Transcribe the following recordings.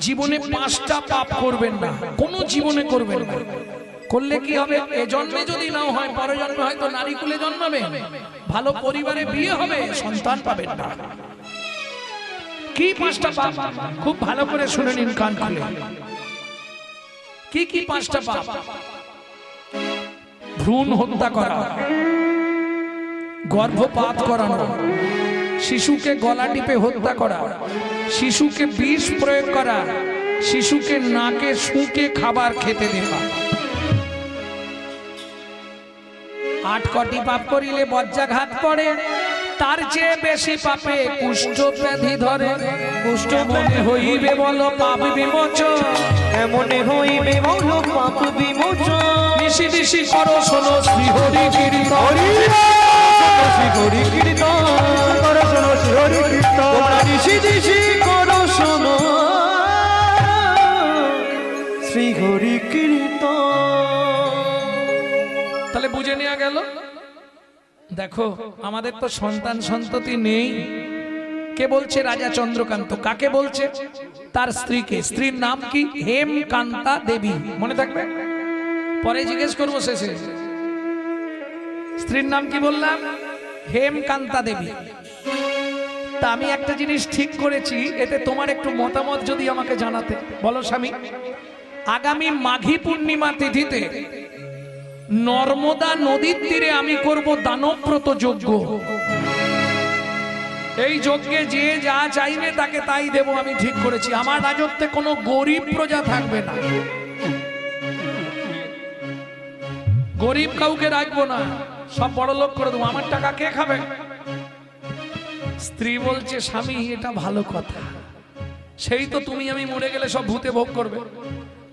জীবনে 5টা পাপ করবেন না, কোনো জীবনে করবেন না। করলে কি হবে? এ জন্মে যদি নাও হয়, পরের জন্মে হয়তো নারী কুলে জন্মাবেন, ভালো পরিবারে বিয়ে হবে, সন্তান পাবেন না। কি 5টা পাপ? খুব ভালো করে শুনে নিন কান খুলে। কি কি 5টা পাপ? ভ্রূণ হত্যা করা, গর্ভপাত করানো, শিশুকে গলা টিপে হত্যা করা, শিশুকে বিষ প্রয়োগ করা, শিশুকে নাকে শুঁকে খাবার খেতে দেওয়া। 8 কটি পাপ করিলে বজ্রাঘাত পড়ে, তার চেয়ে বেশি পাপে কুষ্ঠ ব্যাধি ধরে। কুষ্ঠ মনে হইবে বলো পাপ বিমোচন, এমনে হইবে বলো পাপ বিমোচন। নিশি নিশি করো শোনো শ্রী হরি কীর্তন, শ্রী হরি কীর্তন করো শোনো, শ্রী হরি কীর্তন তোমরা নিশি নিশি করো শোনো, শ্রী হরি কীর্তন। তাহলে বুঝে নেওয়া গেল। দেখো আমাদের তো সন্তান সন্ততি নেই। কে বলছে? রাজা চন্দ্রকান্ত। কাকে বলছে? তার স্ত্রীকে। স্ত্রীর নাম কি? হেমকান্তা দেবী। মনে থাকবে, পরে জিজ্ঞেস করবো শেষে। স্ত্রীর নাম কি বললাম? হেমকান্তা দেবী। তা আমি একটা জিনিস ঠিক করেছি, এতে তোমার একটু মতামত যদি আমাকে জানাতে। বলো স্বামী। আগামী মাঘী পূর্ণিমা তিথিতে নর্মদা নদীর তীরে আমি করব দানব্রত যজ্ঞ। এই যজ্ঞে যে যা চাইবে তাকে তাই দেব, আমি ঠিক করেছি। আমার রাজত্বে কোনো গরিব প্রজা থাকবে না, গরিব কাউকে রাখবো না, সব বড় লোক করে দেবো। আমার টাকা কে খাবে? স্ত্রী বলছে স্বামী এটা ভালো কথা, সেই তো তুমি আমি মরে গেলে সব ভূতে ভোগ করবে,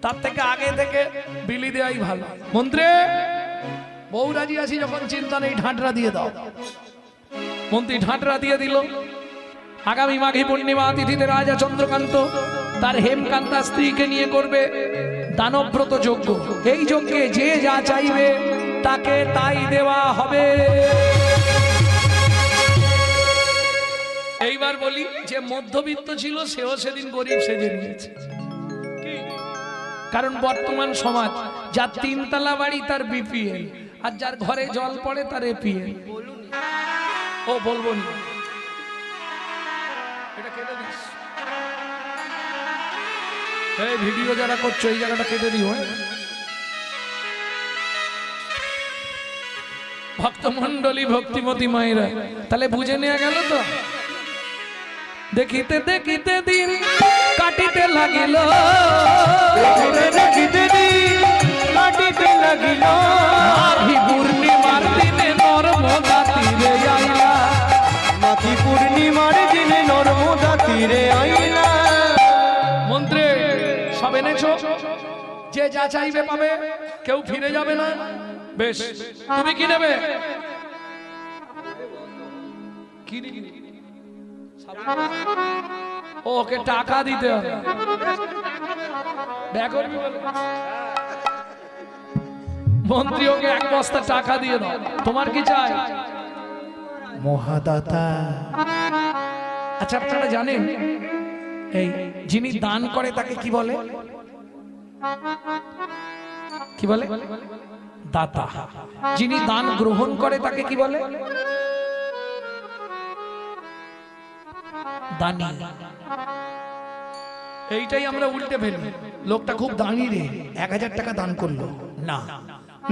তার থেকে আগে থেকে বিলি দেওয়াই ভালো। মন্ত্রী, বউ রাজি আছি যখন, চিন্তা নেই, ঢাঁটরা দিয়ে দাও। মন্ত্রী ঢাঁটরা দিয়ে দিল। আগামী মাঘী পূর্ণিমা তিথিতে রাজা চন্দ্রকান্ত তার হেমকান্তা স্ত্রীকে নিয়ে করবে দানব্রত যজ্ঞ। এই যজ্ঞে যে যা চাইবে তাকে তাই দেওয়া হবে। এইবার বলি, যে মধ্যবিত্ত ছিল সেও সেদিন গরিব সেজে নিয়েছে। কারণ বর্তমান সমাজ, যার 3 তলা বাড়ি তার বিপিএল, আর যার ঘরে জল পড়ে তার এপিএল। ও বলবো না, এটা কেটে দিস। এই ভিডিও যারা করছো এই জায়গাটা কেটে দিও। ভক্তমণ্ডলী, ভক্তিমতী মায়েরা, তাহলে বুঝে নেওয়া গেল তো। দেখিতে দেখিতে দিন কাটিতে লাগিল, দেখিতে দেখিতে দিন কাটিতে লাগিল, মাঘী পূর্ণিমার দিনে নর্মদা তীরে আইলা। মাঘী পূর্ণিমার দিনে নর্মদা তীরে আইলা। মন্ত্রী সব এনেছো, যে যা চাইবে পাবে, কেউ ফিরে যাবে না। বেশ, তুমি কি নেবে? কি নিবি? ওকে টাকা দিতে হবে। মন্ত্রী ওকে 1 বস্তা টাকা দিয়ে দাও। তোমার কি চাই? মহাদাতা। আচ্ছা আপনারা জানেন এই যিনি দান করে তাকে কি বলে? কি বলে? দাতা। যিনি দান গ্রহণ করে তাকে কি বলে? দানী। এইটাই আমরা উল্টে ফেলি। লোকটা খুব দানি রে, 1000 টাকা দান করলো না,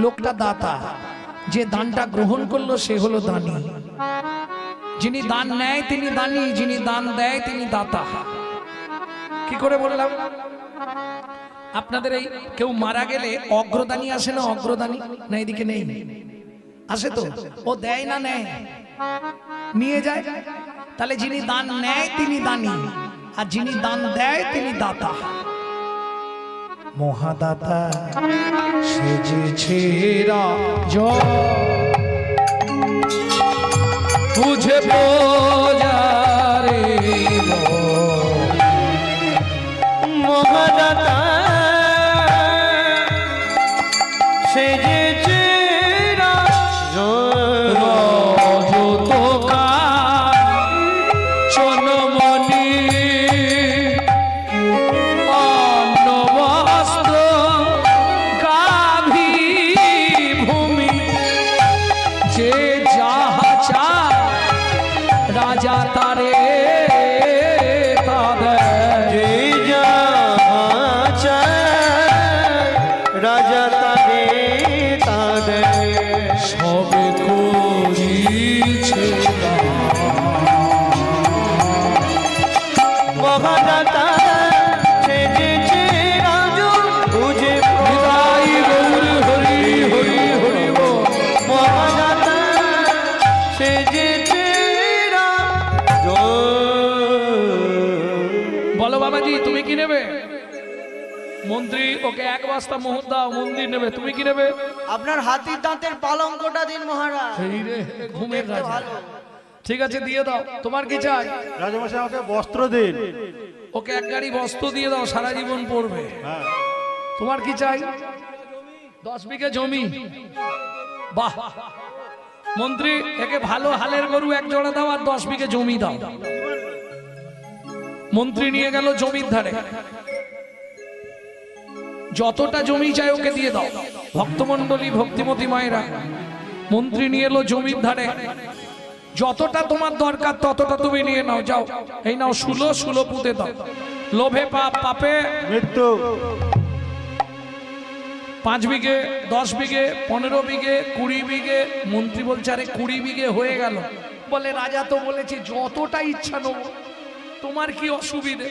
লোকটা দাতা। যে দানটা গ্রহণ করলো সে হলো দানী। যিনি দান নেয় তিনি দানী, যিনি দান দেয় তিনি দাতা। কি করে বললাম? আপনাদের এই কেউ মারা গেলে অগ্রদানী আসে না? অগ্রদানী না এদিকে নেই? আসে তো। ও দেয় না নেয়? নিয়ে যায়। তাহলে যিনি দান নেয় তিনি দানী, আর যিনি দান দেয় তিনি দাতা। মহাদাতা সেজেছে রাজা বুঝে বোঝারে, মহাদাতা সেজেছে রজতকা চনমণি কি নেবে? মন্ত্রী, ওকে 1 বস্তা মোহর দাও, মন্দির নেবে। তুমি কি নেবে? আপনার হাতির দাঁতের পালঙ্কটা দিন মহারাজ। এই রে, ঘুমের দেখতে রাজা। ভালো। ঠিক আছে, দিয়ে দাও। তোমার কি চাই? রাজমশাই আমাকে বস্ত্র দিন। ওকে 1 গাড়ি বস্ত্র দিয়ে দাও, সারা জীবন পড়বে। হ্যাঁ। তোমার কি চাই? 10 বিঘে জমি। বাহ! মন্ত্রী, একে ভালো হালের গরু 1 জোড়া দাও আর 10 বিঘে জমি দাও। মন্ত্রী নিয়ে গেল জমির ধারে। যতটা জমি চাই ওকে দিয়ে দাও। ভক্তমণ্ডলী, ভক্তিমতী মায়েরা, মন্ত্রী নিয়ে এলো জমির ধারে। যতটা তোমার দরকার ততটা তুমি নিয়ে নাও, যাও। এই নাও শুলো পুঁতে দাও। লোভে পাপ, পাপে মৃত্যু। 5 বিঘে, 10 বিঘে, 15 বিঘে, 20 বিঘে। মন্ত্রী বলছে, আরে 20 বিঘে হয়ে গেল। বলে, রাজা তো বলেছে যতটা ইচ্ছা নেব, তোমার কি অসুবিধে?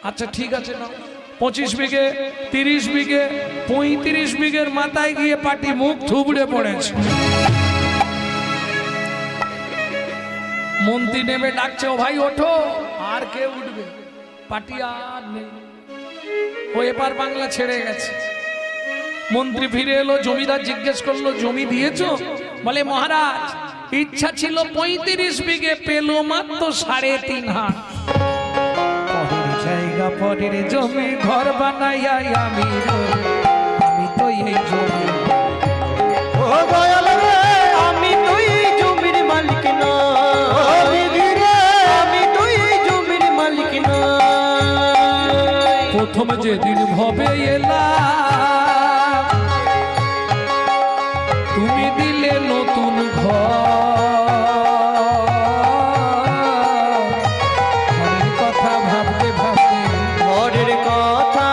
আচ্ছা ঠিক আছে, নাও। 25 বিঘে, 30 বিঘে, 35 বিঘের মাথায় গিয়ে পাটি মুখ থুবড়ে পড়েছে। মন্ত্রী নেমে ডাকছে, ও ভাই ওঠো। আর কে উঠবে? পাটি আর নেই, ও এপার বাংলা ছেড়ে গেছে। মন্ত্রী ফিরে এলো, জমিদার জিজ্ঞেস করলো, জমি দিয়েছো? বলে, মহারাজ ইচ্ছা ছিল 35 বিঘে, পেল মাত্র 3.5 হাত। পরের জায়গা পরের জমি ঘর বানাইয়া আমি তো এই জমি। ও দয়াল রে, আমি তো এই জমির মালিক না। আমি তো এই জমির মালিক না। প্রথম যেদিন ভবে এলাম, তুমি দিলে নতুন ঘরের কথা ভাবতে ভাবতে, ঘরের কথা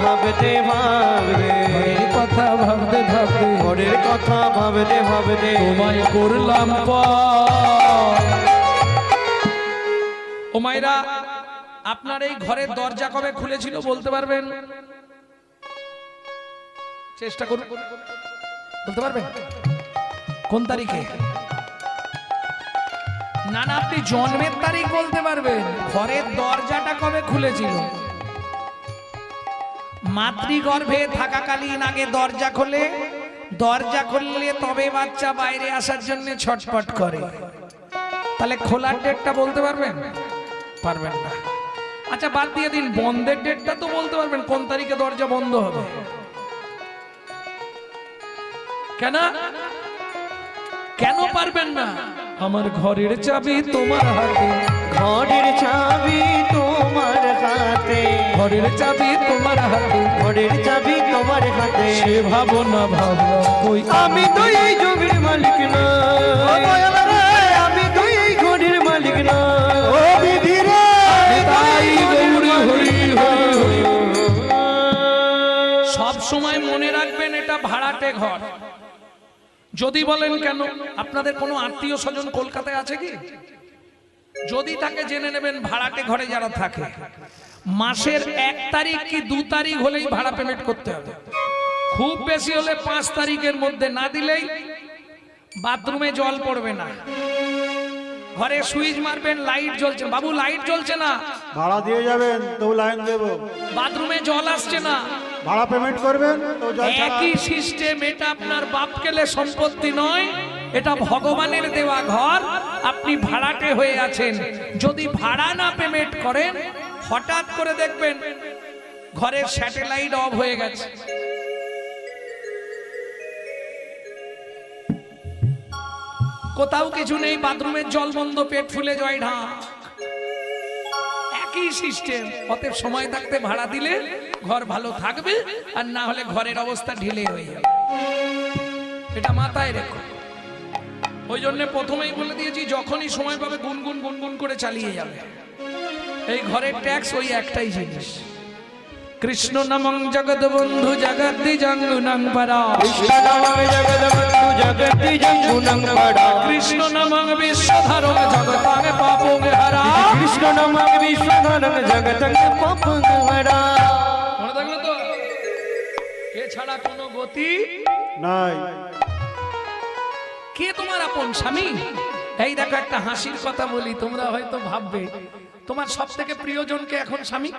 ভাবতে ভাবতে, ঘরের কথা ভাবতে ভাবতে, ঘরের কথা ভাবতে ভাবতে তোমায় করলাম পর। ও মায়েরা, আপনার এই ঘরের দরজা কবে খুলেছিল বলতে পারবেন? চেষ্টা করুন, বলতে পারবেন কোন তারিখে? না না, আপনি জন্মের তারিখ বলতে পারবেন। ঘরের দরজাটা কবে খুলেছিল? মাতৃগর্ভে থাকাকালীন আগে দরজা খোলে, দরজা খুললে তবে বাচ্চা বাইরে আসার জন্য ছটফট করে। তাহলে খোলার ডেটটা বলতে পারবেন? পারবেন না। আচ্ছা বাদ দিয়ে দিন, বন্ধের ডেটটা তো বলতে পারবেন, কোন তারিখে দরজা বন্ধ হবে? কেন কেন পারবেন না? আমার ঘরের চাবি তোমার হাতে, ঘরের চাবি তোমার হাতে, ঘরের চাবি তোমার হাতে, ঘরের চাবি তোমার হাতে। সে ভাবো না ভাবলাম কই আমি তো এই জমির মালিক না। আমি তো এই ঘরের মালিক না। ও বিধি রে, তাই গৌরী হরি হরি হরি। সব সময় মনে রাখবেন, এটা ভাড়াটে ঘর। যদি বলেন কেন, আপনাদের কোনো আত্মীয় স্বজন কলকাতায় আছে কি? যদি তাকে জেনে নেবেন, ভাড়াটে ঘরে যারা থাকে মাসের 1 তারিখ কি 2 তারিখ হলেই ভাড়া পেমেন্ট করতে হবে। খুব বেশি হলে 5 তারিখের মধ্যে না দিলেই বাথরুমে জল পড়বে না। ঘরে সুইচ মারবেন, লাইট জ্বলছে, বাবু লাইট জ্বলছে না, ভাড়া দিয়ে যাবেন তো লাইন দেব। বাথরুমে জল আসছে না, ভাড়া পেমেন্ট করবেন তো জল ছাড়া। একই সিস্টেম। এটা আপনার বাপ কেলে সম্পত্তি নয়, এটা ভগবানের দেওয়া ঘর। আপনি ভাড়াটে হয়ে আছেন। যদি ভাড়া না পেমেন্ট করেন, হঠাৎ করে দেখবেন ঘরের স্যাটেলাইট অফ হয়ে গেছে। কোথাও কিছু নেই, বাথরুমের জল বন্ধ, পেট ফুলে জয় ঢাক, একই সিস্টেম। অতএব সময় থাকতে ভাড়া দিলে ঘর ভালো থাকবে, আর না হলে ঘরের অবস্থা ঢিলে হয়ে যাবে। এটা মাথায় রেখো। ওই জন্য প্রথমেই বলে দিয়েছি, যখনই সময় পাবে গুনগুন গুনগুন করে চালিয়ে যাবে। এই ঘরের ট্যাক্স ওই একটাই জিনিস, কৃষ্ণ নামং জগৎ বন্ধু জগদ্দি জঙ্গুনং পরা, কৃষ্ণ নামং জগদ্বন্ধু জগদ্দি জঙ্গুনং পরা, কৃষ্ণ নামং বিশ্বধরং জগতাং পাপং হরা। কৃষ্ণ নামং বিশ্বধরং জগতং পাপং হরা। মনে থাকলো তো? এছাড়া কোনো গতি নাই। কে তোমার আপন স্বামী? এই দেখো, একটা হাসির কথা বলি, তোমরা হয়তো ভাববে তোমার সব থেকে প্রিয়জনকে এখন স্বামী,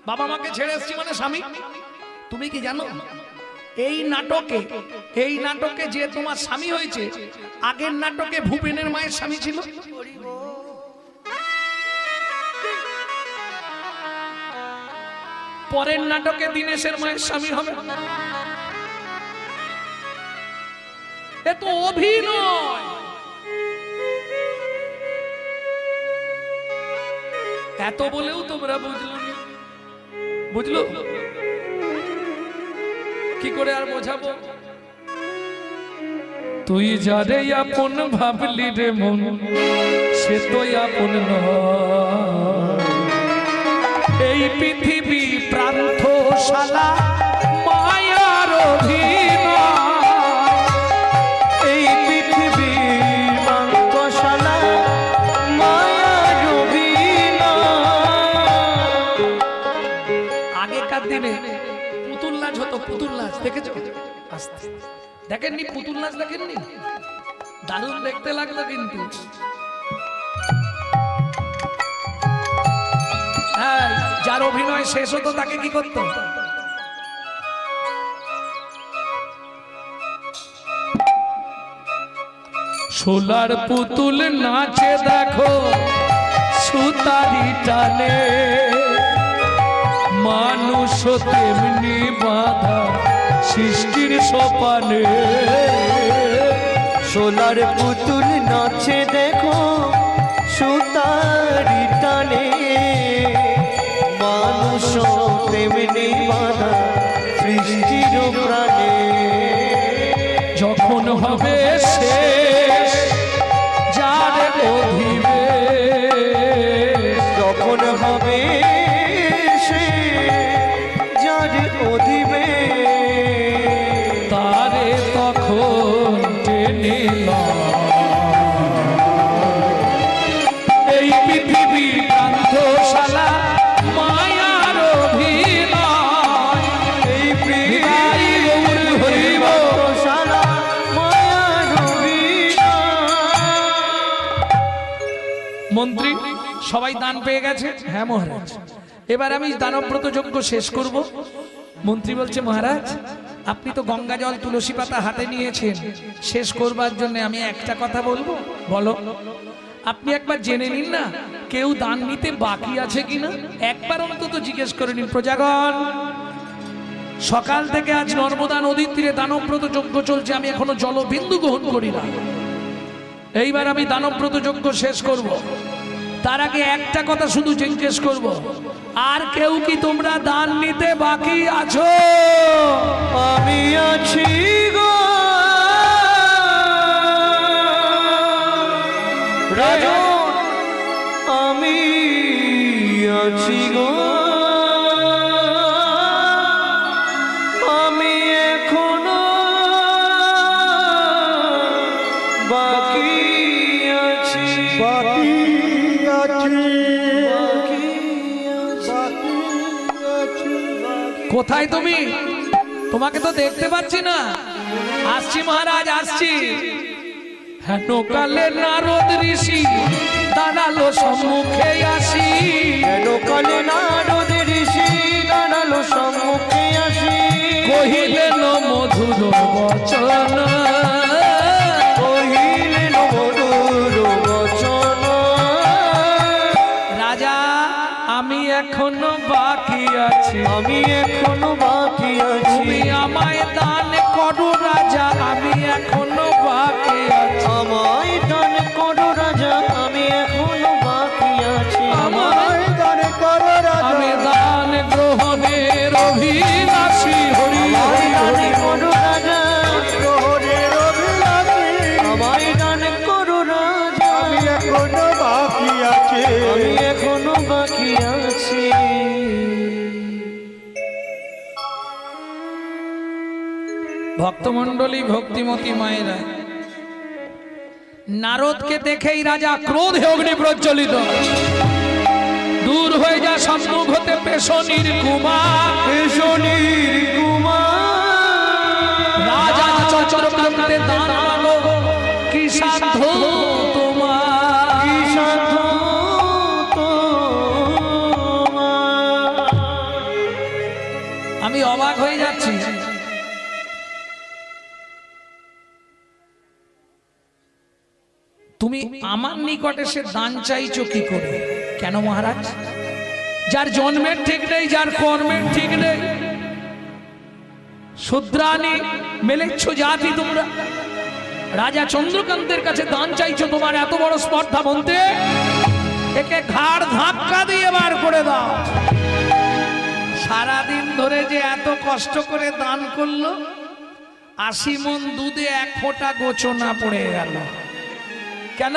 বাবা মাকে ছেড়ে এসছি মানে স্বামী। তুমি কি জানো এই নাটকে যে তোমার স্বামী হয়েছে, আগের নাটকে ভূপেনের মায়ের স্বামী ছিল। পরের নাটকে দীনেশের মায়ের স্বামী হবে। এ তো অভিনয়। এত বলেও তোমরা বুঝলো কি করে আর বোঝাবো? তুই যারে আপন ভাবলি রে মন, সে তো আপন নয়। এই পৃথিবী প্রান্তশালা মায়ার অভিনয়। এই পৃথিবী প্রান্তশালা মায়ার অভিনয়। আগেকার দিনে পুতুল নাচ হতো, পুতুল নাচ দেখেছো? দেখেননি? পুতুল নাচ দেখেননি? দারুণ দেখতে লাগলো কিন্তু। হ্যাঁ, যার অভিনয় শেষ হতো তাকে কি করতো? সোলার পুতুল নাচে দেখো সুতারি টানে, মানুষ তেমনি বাধা সৃষ্টির সোপানে। সোলার পুতুল নাচে দেখো সুতারি টানে, মানুষ তেমনি বাধা সৃষ্টির প্রাণে। যখন হবে শেষ যার অধিবেশ, যখন হবে যার অধিবেশ, তারে তখন টেনে এই পৃথিবী প্রান্তশালা মায়ার অভিনয়। এই পৃথিবী প্রান্তশালা মায়ার অভিনয়। মন্ত্রী সবাই দান পেয়ে গেছে? হ্যাঁ মহারাজ। এবার আমি দানব্রত যজ্ঞ শেষ করব। মন্ত্রী বলছে মহারাজ আপনি তো গঙ্গা জল তুলসী পাতা হাতে নিয়েছেন, শেষ করবার জন্য আমি একটা কথা বলবো। বলো। আপনি একবার জেনে নিন না কেউ দান নিতে বাকি আছে কিনা, একবার অন্তত জিজ্ঞেস করে নিন। প্রজাগণ, সকাল থেকে আজ নর্মদা নদীর তীরে দানব্রত যজ্ঞ চলছে, আমি এখনো জলবিন্দু গ্রহণ করি না। এইবার আমি দানব্রত যজ্ঞ শেষ করব। তার আগে একটা কথা শুধু জিজ্ঞেস করব, আর কেউ কি তোমরা দান নিতে বাকি আছো? আমি আছি গো রাজন, আমি আছি গো, আমি এখনো বাকি আছি, বাকি আছি, কোথায় তুমি? তোমাকে তো দেখতে পাচ্ছি না। আসছি মহারাজ, আসছি। হেন কালে নারদ ঋষি দাঁড়ালো সম্মুখে আসি, হেন কালে নারদ ঋষি দাঁড়ালো সম্মুখে আসি, কহিলেন মধুর বচন, কহিলেন মধুর বচন। রাজা আমি এখনো বাকি আছি, আমি এখনো বাকি আছি, তুমি আমায় দান করো রাজা, আমি এখনো বাকি আছি। আমায় দান করো রাজা, আমি এখনো বাকি আছি, আমায় দান করো রাজা, আমি দান গ্রহণের অভিলাষী, হরি হরি হরি করো রাজা, গ্রহণের অভিলাষী, আমায় দান করো রাজা, আমি এখনো বাকি আছি, আমি এখনো বাকি আছি। ভক্তমণ্ডলী, ভক্তিমতী মায়েরা, নারদকে দেখেই রাজা ক্রোধে অগ্নি প্রজ্বলিত। দূর হয়ে যা সম্মুখ হতে পেশনির কুমার, পেশনির কুমার, রাজা চক্রকান্তে দান আলো, কি সাধ্য তোমার, কি সাধ্য তোমার। আমি অবাক হয়ে যাচ্ছি। তুমি আমার নিকটে সে দান চাইছো কি করে? কেন মহারাজ? যার জন্মের ঠিক নেই, যার কর্মের ঠিক নেই, শূদ্রানি মেলেচ্ছ জাতি তোমরা, রাজা চন্দ্রকান্তের কাছে দান চাইছো? তোমার এত বড় স্পর্ধা বলতে? একে ঘাড় ধাক্কা দিয়ে বার করে দাও। সারাদিন ধরে যে এত কষ্ট করে দান করলো, 80 মণ দুধে 1 ফোঁটা গোচনা পড়ে গেল। কেন?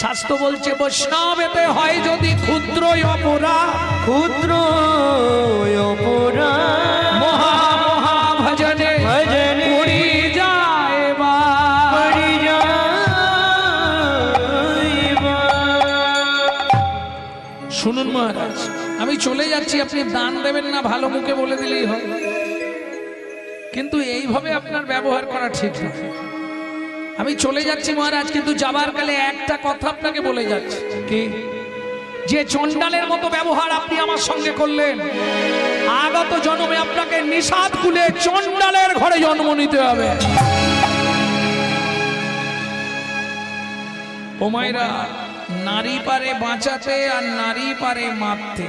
শাস্ত্র বলছে বৈষ্ণবেতে হয় যদি ক্ষুদ্র অপরাধ, ক্ষুদ্র অপরাধ মহা মহা ভজনে ভজনে পড়ি যায় বা। পড়ি যায় বা। শুনুন মহারাজ, আমি চলে যাচ্ছি, আপনি দান দেবেন না ভালো মুখে বলে দিলেই হয়, কিন্তু এইভাবে আপনার ব্যবহার করা ঠিক না। আমি চলে যাচ্ছি মহারাজ, কিন্তু যাবার কালে একটা কথা আপনাকে বলে যাচ্ছি। কি? যে চণ্ডালের মতো ব্যবহার আপনি আমার সঙ্গে করলেন, আগত জন্মে আপনাকে নিষাদ কুলে চণ্ডালের ঘরে জন্ম নিতে হবে। ও মায়েরা, নারী পারে বাঁচাতে আর নারী পারে মারতে।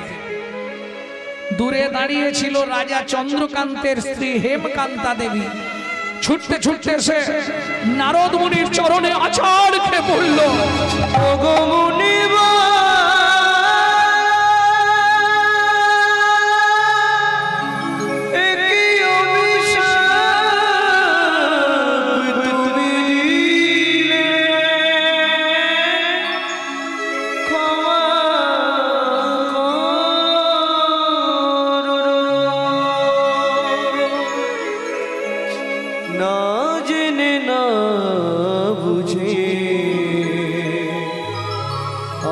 দূরে দাঁড়িয়ে ছিল রাজা চন্দ্রকান্তের স্ত্রী হেমকান্তা দেবী। ছুটতে ছুটতে এসে নারদ মুনির চরণে আছাড় খেয়ে পড়ল। ওগো মুনিবা, একই অভিশাপ তুমি দিলে, ক্ষমা করো। না জেনে না বুঝে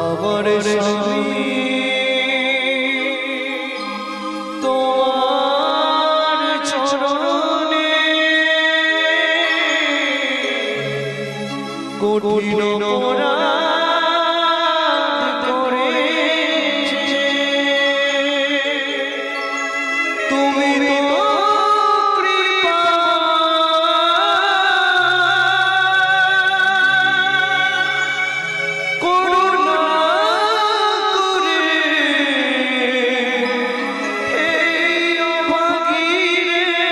আমার স্বামী তোমার চরণে কঠিন অপরাধ করেছে। তুমি তো কৃপা করুণা করে এই অভাগীরে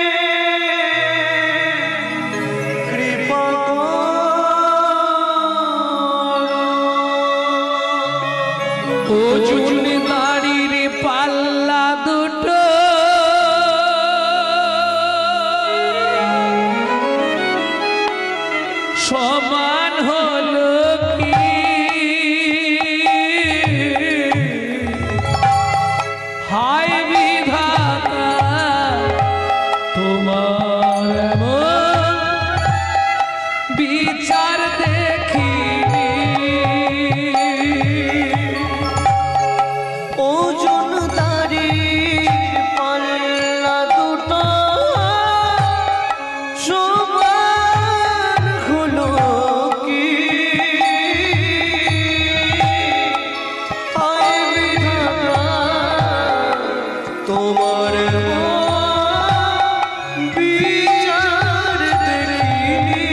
কৃপা ও চুনি দাড়ির পাল্লা দুটো সমান হলো কি? হায় বিধাতা, তোমার এমন বিচার দেখিনি। ওজন দাড়ির পাল্লা দুটো সমান হলো কি? হায় বিধাতা, তোমার বিচার দেখিনি।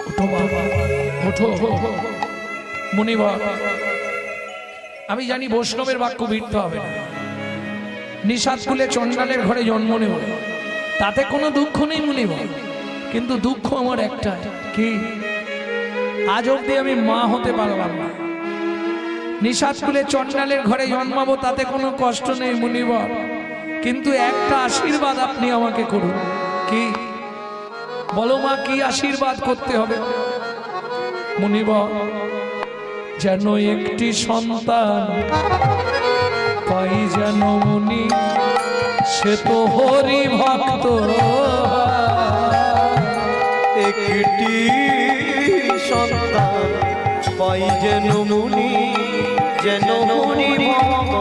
ওঠো বাবা, ওঠো মুনিবর। আমি জানি বৈষ্ণবের বাক্য ভিড়তে হবে না, নিষাদ কুলে চণ্ডালের ঘরে জন্ম নেব, তাতে কোনো দুঃখ নেই মুনিবর। কিন্তু দুঃখ আমার একটা, কি? আজ অব্দি আমি মা হতে পারলাম না। নিষাদ কুলে চণ্ডালের ঘরে জন্মাবো, তাতে কোনো কষ্ট নেই মুনিবর, কিন্তু একটা আশীর্বাদ আপনি আমাকে করুন। কি? বলো মা, কি আশীর্বাদ করতে হবে? মুনিবর, যেন একটি সন্তান পাই যেন মুনি, সে তো হরি ভক্ত। একটি সন্তান পাই যেন মুনি, যেন হরি ভক্ত।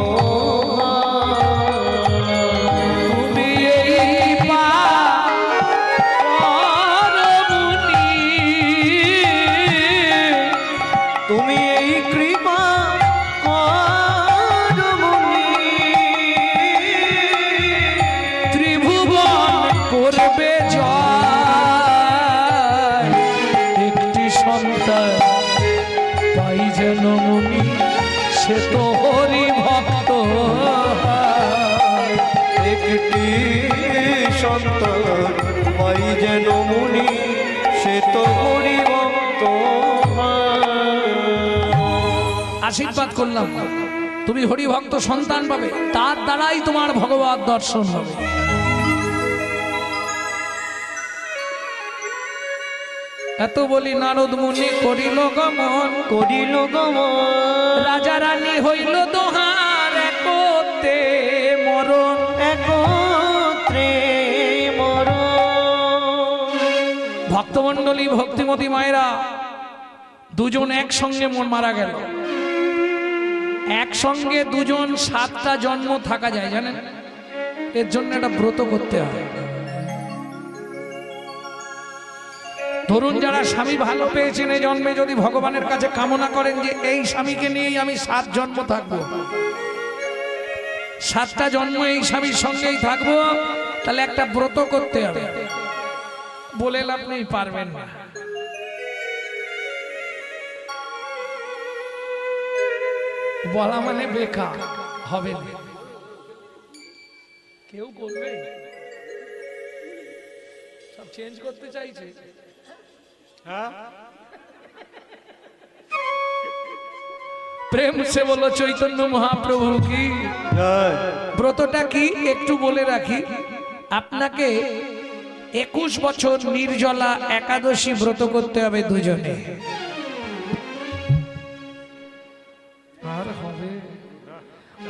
তুমি এই পার মুনি, তুমি এই কৃপা করো মুনি, আশীর্বাদ করলাম, তুমি হরিভক্ত সন্তান পাবে, তার দ্বারাই তোমার ভগবত দর্শন হবে। এত বলি নারদ মুনি করিল গমন, করিল গমন, রাজা রানী হইল দোহার, একতে মরণ। একত্রে মরণ। ভক্তমণ্ডলী, ভক্তিমতী মায়েরা, দুজন একসঙ্গে মারা গেল। একসঙ্গে দুজন 7টা জন্ম থাকা যায় জানেন? এর জন্য একটা ব্রত করতে হয়। ধরুন যারা স্বামী ভালো পেয়েছেন এই জন্মে, যদি ভগবানের কাছে কামনা করেন যে এই স্বামীকে নিয়েই আমি 7 জন্ম থাকবো, 7টা জন্ম এই স্বামীর সঙ্গেই থাকবো, তাহলে একটা ব্রত করতে হবে। বলে লাভ নেই, পারবেন না। বলা মানে বেকার হবে না। কেউ করবে? সব চেঞ্জ করতে চাইছে। প্রেম সে বলো চৈতন্য মহাপ্রভু কি। ব্রতটা কি একটু বলে রাখি, আপনাকে 21 বছর নির্জলা একাদশী ব্রত করতে হবে দুজনে। আর হবে?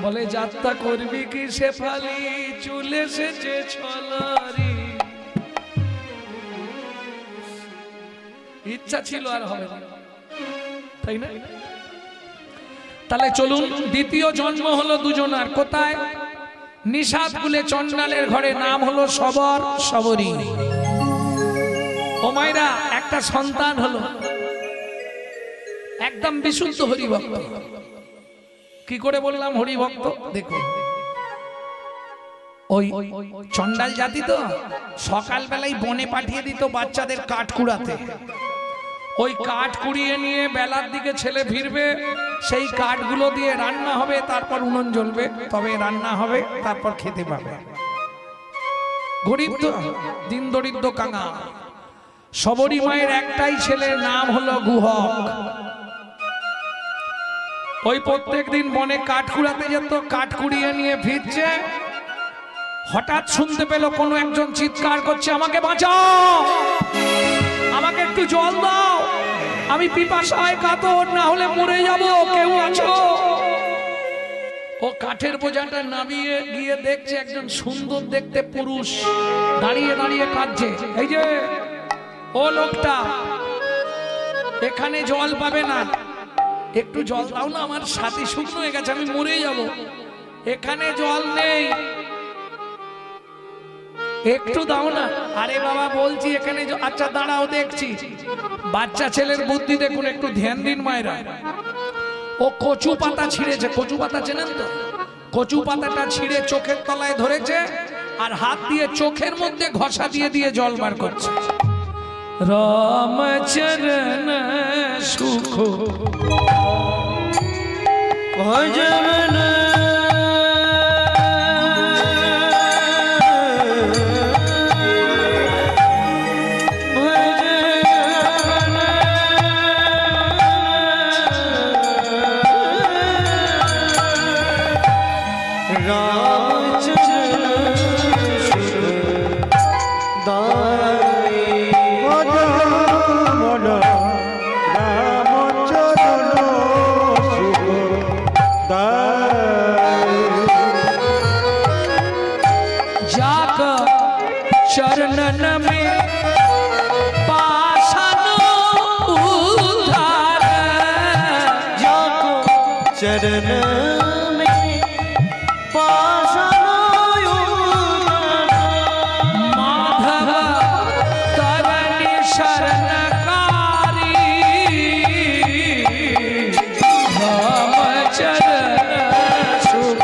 বলে যাত্রা করবি কি শেফালি, চুলে এসেছে ছলারি। ইচ্ছা ছিল, আর হবে না, তাই না? তাহলে চলুন, দ্বিতীয় জন্ম হলো দুজনার। কোথায়? নিষাদ কুলে চন্ডালের ঘরে, নাম হলো সবর, সবরী। ও মায়েরা, একটা সন্তান হলো, একদম বিশুদ্ধ হরিভক্ত। কি করে বললাম হরিভক্ত? দেখুন, ওই চন্ডাল জাতি তো সকালবেলায় বনে পাঠিয়ে দিত বাচ্চাদের কাঠ কুড়াতে। ওই কাঠ কুড়িয়ে নিয়ে বেলার দিকে ছেলে ফিরবে, সেই কাঠগুলো দিয়ে রান্না হবে, তারপর উনুন জ্বলবে, তবে রান্না হবে, তারপর খেতে পাবে। গরিব তো, দিন দরিদ্র কাঙা। সবরী মায়ের একটাই ছেলে, নাম হলো গুহক। ওই প্রত্যেক দিন বনে কাঠ কুড়াতে যেত, কাঠ কুড়িয়ে নিয়ে ফিরছে, হঠাৎ শুনতে পেল কোনো একজন চিৎকার করছে, আমাকে বাঁচাও, আমাকে একটু জল দাও, আমি পিপাসায় কাতর, না হলে মরে যাব, কেউ আছো? ও কাঠের বোঝাটা নামিয়ে গিয়ে দেখছে একজন সুন্দর দেখতে পুরুষ দাঁড়িয়ে দাঁড়িয়ে কাঁদছে। এই যে ও লোকটা, এখানে জল পাবে না, একটু জল দাও না, আমার সাথী শুকনো হয়ে গেছে, আমি মরে যাব, এখানে জল নেই, একটু দাও না। আরে বাবা বলছি এখানে, আচ্ছা দাঁড়াও দেখছি। বাচ্চা ছেলের বুদ্ধি দেখুন, একটু ধ্যান দিন মায়েরা। ও কচু পাতা ছিঁড়েছে, কচু পাতা চেনেন তো? কচু পাতাটা ছিঁড়ে চোখের তলায় ধরেছে, আর হাত দিয়ে চোখের মধ্যে ঘষা দিয়ে দিয়ে জল বার করছে। রামচরণ সুখ ভজন चरणन में पाषाण उद्धार, जाको चरण में पाषाण उद्धार, माधव तरनि शरणकारी, रामचरण सुख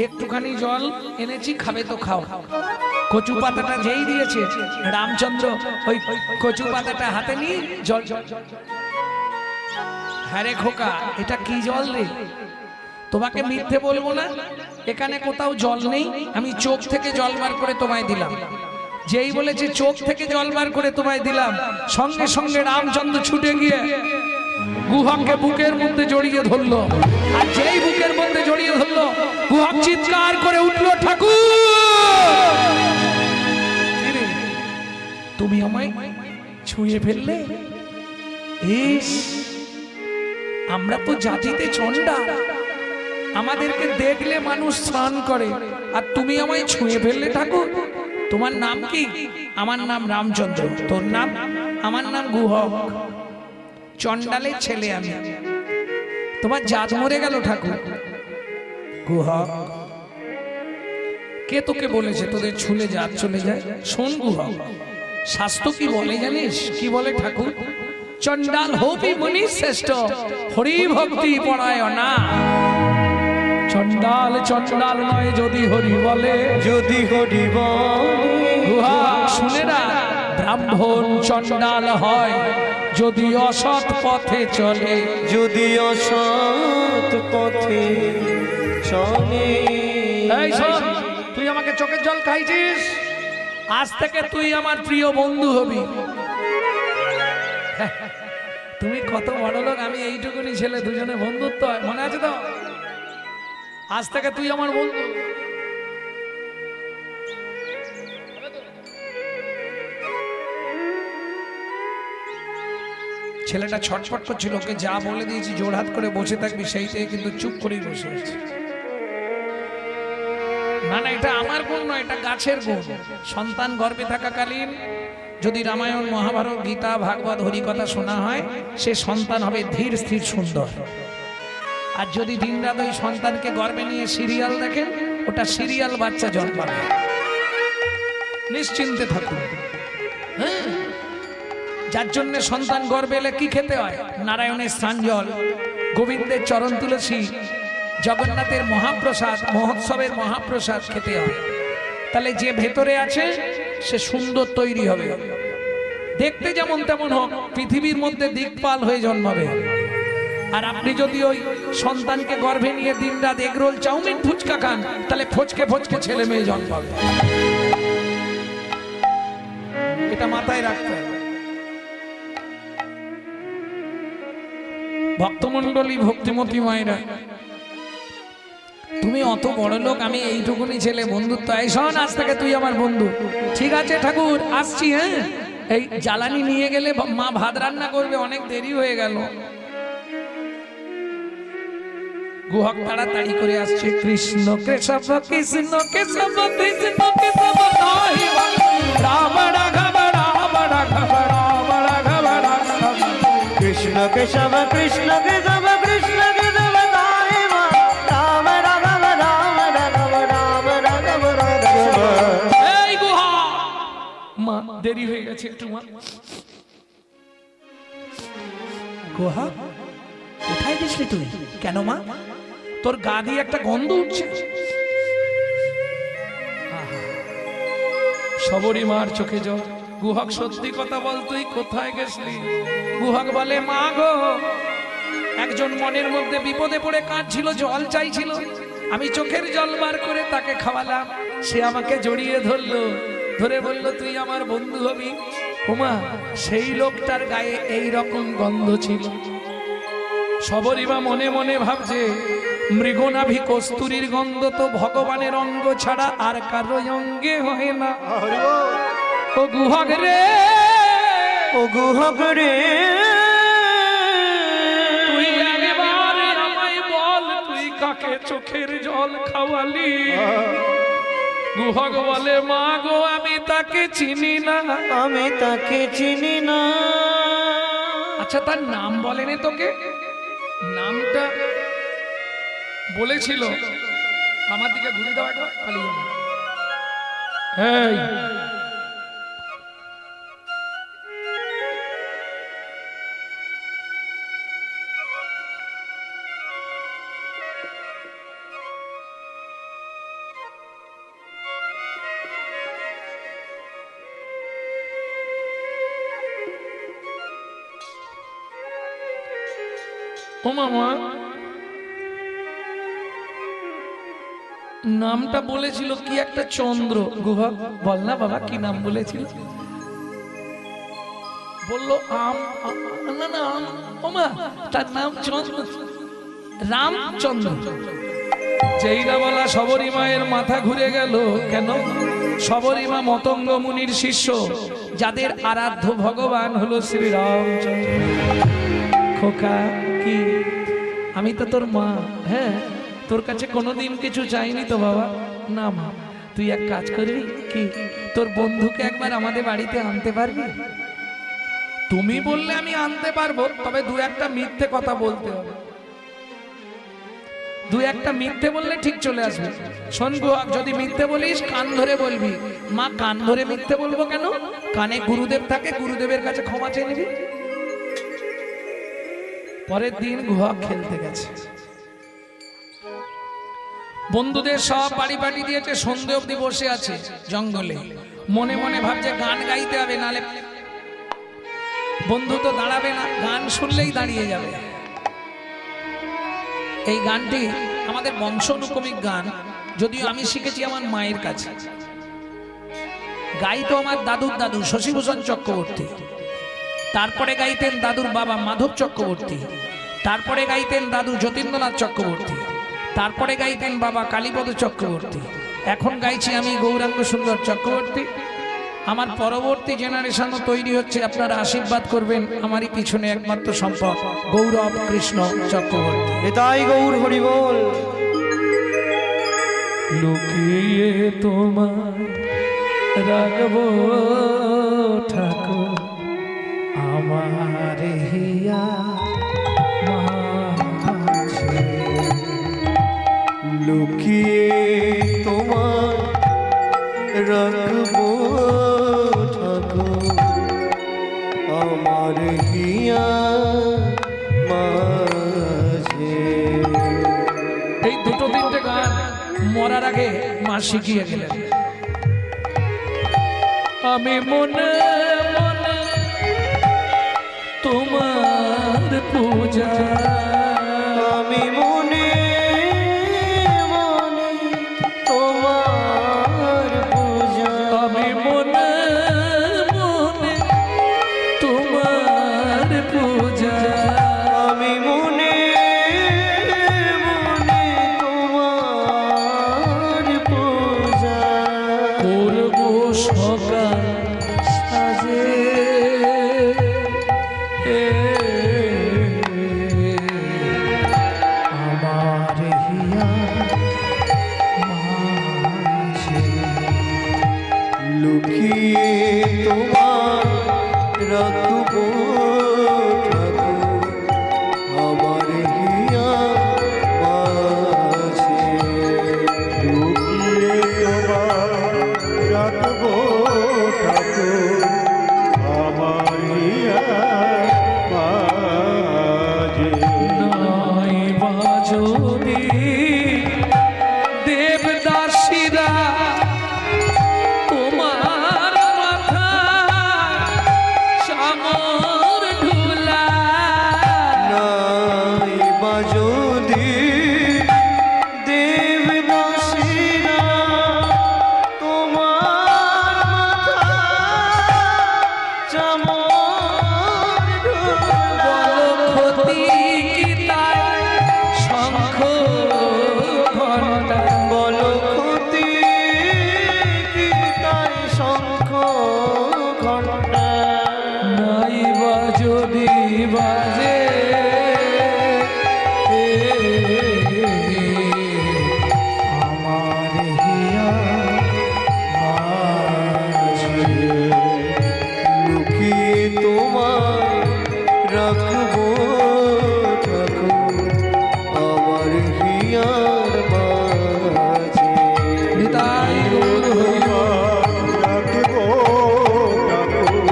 একটুখানি জল এনেছি, খাবে তো খাও। কচু পাতাটা যেই দিয়েছে রামচন্দ্র ওই কচু পাতাটা হাতে নিয়ে জল, হ্যাঁ রে খোকা এটা কি জল রে? তোমাকে মিথ্যে বলবো না, এখানে কোথাও জল নেই, আমি চোখ থেকে জল বার করে তোমায় দিলাম। যেই বলেছে চোখ থেকে জল বার করে তোমায় দিলাম, সঙ্গে সঙ্গে রামচন্দ্র ছুটে গিয়ে গুহককে বুকের মধ্যে জড়িয়ে ধরলো। আর যেই বুকের মধ্যে জড়িয়ে ধরলো, গুহক চিৎকার করে উঠলো, ঠাকুর তুমি আমায় ছুঁয়ে ফেললে। ইস, আমরা তো জাতিতে চন্ডা, আমাদেরকে দেখলে মানুষ স্নান করে, আর তুমি আমায় ছুঁয়ে ফেললে ঠাকুর। তোমার নাম কি? আমার নাম রামচন্দ্র। তোর নাম? আমার নাম গুহক, চন্ডালের ছেলে আমি। তোমার জাত মরে গেল ঠাকুর। গুহক, কে তোকে বলেছে তোদের ছুলে জাত চলে যায়? শোন গুহক, শাস্ত্র কি বলে জানিস? কি বলে ঠাকুর? চন্ডাল হবি মুনি শ্রেষ্ঠ, হরি ভক্তি পরায়ণা। চন্ডাল চন্ডাল নয় যদি হরি বলে, যদি হরি বলে। গুহক শুনে না, ব্রাহ্মণ চন্ডাল হয় যদি অসৎ পথে চলে। যদি অসৎ পথে চলে। এই শোন, তুই আমাকে চোখের জল খাইছিস, আজ থেকে তুই আমার প্রিয় বন্ধু হবি। তুমি কত বড় লোক, আমি এইটুকুনি ছেলে, দুজনে বন্ধুত্ব হয়, মনে আছে তো? আজ থেকে তুই আমার বন্ধু। ছেলেটা ছটফট করছিল, ওকে যা বলে দিয়েছি জোড়হাত করে বসে থাকবি, সেইটাই কিন্তু চুপ করেই বসে আছে। না না, এটা আমার গুণ নয়, এটা গাছের গুণ। সন্তান গর্ভে থাকাকালীন যদি রামায়ণ মহাভারত গীতা ভাগবত হরিকথা শোনা হয়, সে সন্তান হবে ধীর স্থির সুন্দর। আর যদি দিনরাত ওই সন্তানকে গর্ভে নিয়ে সিরিয়াল দেখেন, ওটা সিরিয়াল বাচ্চা জন্মাবে। নিশ্চিন্তে থাকুন। হ্যাঁ, যার জন্য সন্তান গর্ভে এলে কি খেতে হয়? নারায়ণের স্নান জল, গোবিন্দের চরণ তুলসী, জগন্নাথের মহাপ্রসাদ, মহোৎসবের মহাপ্রসাদ খেতে হয়। তাহলে যে ভেতরে আছে সে সুন্দর তৈরি হবে। দেখতে যেমন তেমন হোক, পৃথিবীর মধ্যে দিকপাল হয়ে জন্মাবে। আর আপনি যদি ওই সন্তানকে গর্ভে নিয়ে দিনরাত এগরোল চাউমিন ফুচকা খান, তাহলে ফচকে ফচকে ছেলে মেয়ে জন্মাবে। এটা মাথায় রাখতে হবে। ভক্তমন্ডলী, ভক্তিমতী মায়েরা, তুমি অত বড় লোক, আমি এইটুকুনি ছেলে, বন্ধুত্ব। এই শোন, আজ থেকে তুই আমার বন্ধু। ঠিক আছে ঠাকুর, আসছি। হ্যাঁ, এই জ্বালানি নিয়ে গেলে মা ভাত রান্না করবে, অনেক দেরি হয়ে গেল। গুহক তাড়াতাড়ি করে আসছে। কৃষ্ণ কেশব কৃষ্ণ কেশব কৃষ্ণ কেশব রাম রাঘব রাম রাঘব রাম রাঘব রাঘব। কৃষ্ণ কেশব কৃষ্ণ কেশব কৃষ্ণ কেশব রাম রাঘব রাম রাঘব রাম রাঘব রাঘব। এই গুহা, মা দেরি হয়ে গেছে একটু। মা গুহা, কোথায় গেছলি তুই? কেন মা? তোর গা দিয়ে একটা গন্ধ উঠছে। সবরী মার চোখে জল। গুহক, সত্যি কথা বল, তুই কোথায় গেছলি? গুহক বলে, মা গো, একজন মনের মধ্যে বিপদে পড়ে কাঁদছিল, জল চাইছিল, আমি চোখের জল বার করে তাকে খাওয়ালাম। সে আমাকে জড়িয়ে ধরলো, ধরে বলল তুই আমার বন্ধু হবি। ওমা, সেই লোকটার গায়ে এই রকম গন্ধ ছিল। সবরীমা মনে মনে ভাবছে, মৃগনাভি কস্তুরীর গন্ধ তো ভগবানের অঙ্গ ছাড়া আর কারো অঙ্গে হয় না। ও গুহক রে, ও গুহক রে, তুই একবার আমায় বল, তুই কাকে চোখের জল খাওয়ালি? গুহক বলে, মা গো, আমি তাকে চিনি না। আমি তাকে চিনি না। আচ্ছা, তার নাম বলেনি তোকে? নামটা বলেছিল। আমার দিকে ঘুরে দাও একবার, পালিয়ে যাবে। এই, ও মামা, নামটা বলেছিল কি একটা চন্দ্র গুহা, বল না বাবা কি নাম বলেছিল? বললো না না ও মা, তার নাম রামচন্দ্র। যেই না বলা শবরী মায়ের মাথা ঘুরে গেল। কেন? শবরী মা মতঙ্গ মুনির শিষ্য, যাদের আরাধ্য ভগবান হলো শ্রী রামচন্দ্র। খোকা কি, আমি তো তোর মা, হ্যাঁ, তোর কাছে কোনোদিন কিছু চাইনি তো বাবা। না মা, তুই এক কাজ করবি কি, তোর বন্ধুকে একবার আমাদের বাড়িতে আনতে পারবি? তুমি বললে আমি আনতে পারবো, তবে দু একটা মিথ্যে কথা বলতে হবে। দু একটা মিথ্যে বললে ঠিক চলে আসবে। শোন গুহা, যদি মিথ্যে বলিস কান ধরে বলবি। মা, কান ধরে মিথ্যে বলবো কেন? কানে গুরুদেব থাকে, গুরুদেবের কাছে ক্ষমা চেয়ে নিবি। পরের দিন গুহা খেলতে গেছে, বন্ধুদের সব বাড়ি পাটি দিয়েছে, সন্ধে অবধি বসে আছে জঙ্গলে। মনে মনে ভাবছে গান গাইতে হবে, নালে বন্ধু তো দাঁড়াবে না, গান শুনলেই দাঁড়িয়ে যাবে। এই গানটি আমাদের বংশানুক্রমিক গান, যদিও আমি শিখেছি আমার মায়ের কাছে। গাইতো আমার দাদুর দাদু শশীভূষণ চক্রবর্তী, তারপরে গাইতেন দাদুর বাবা মাধব চক্রবর্তী, তারপরে গাইতেন দাদু যতীন্দ্রনাথ চক্রবর্তী, তারপরে গাইতেন বাবা কালীপদ চক্রবর্তী। এখন গাইছি আমি গৌরাঙ্গ সুন্দর চক্রবর্তী। আমার পরবর্তী জেনারেশনও তৈরি হচ্ছে, আপনারা আশীর্বাদ করবেন। আমারই পিছনে একমাত্র সম্পদ গৌরব কৃষ্ণ চক্রবর্তী। এটাই গৌর হরি বল। লুকিয়ে তোমার রাখবো ঠাকুর আমার হিয়া মাঝে। লুকিয়ে তোমার রাখবো ঠাকুর আমার হিয়া মাঝে। এই দুটো তিনটে গান মরার আগে মা শিখিয়ে গেলেন। আমি মনে মনে তোমার পূজা, আমি মনে মনে তোমার পূজা, আমি মনে মনে তোমার পূজা, আমি মনে মনে তোমার পূজা করব সকাল সাজে। আমার হিয়া মাঝে। লুকিয়ে তোমার রাখবো ঠাকুর আমার হিয়া মাঝে। লুকিয়ে তোমার রাখবো ঠাকুর আমার হিয়া মাঝে। নাই বাজনি দেবদাসীরা তোমার মাথা চামর ঢুলা, নাই বাজদি দেবদাসীরা তোমার মাথা চামর ঢোলা। ক্ষতি কি তাই শঙ্খ ঘণ্টা, বলো ক্ষতি কি তাই শঙ্খ ঘণ্টা। নাই বাজনি বাজে আমার হিয়া মাঝে। লুকিয়ে তোমার রাখবো ঠাকুর আমার হিয়ার মাঝে। নিতাই গৌর হরি বল। রাখবো ঠাকুর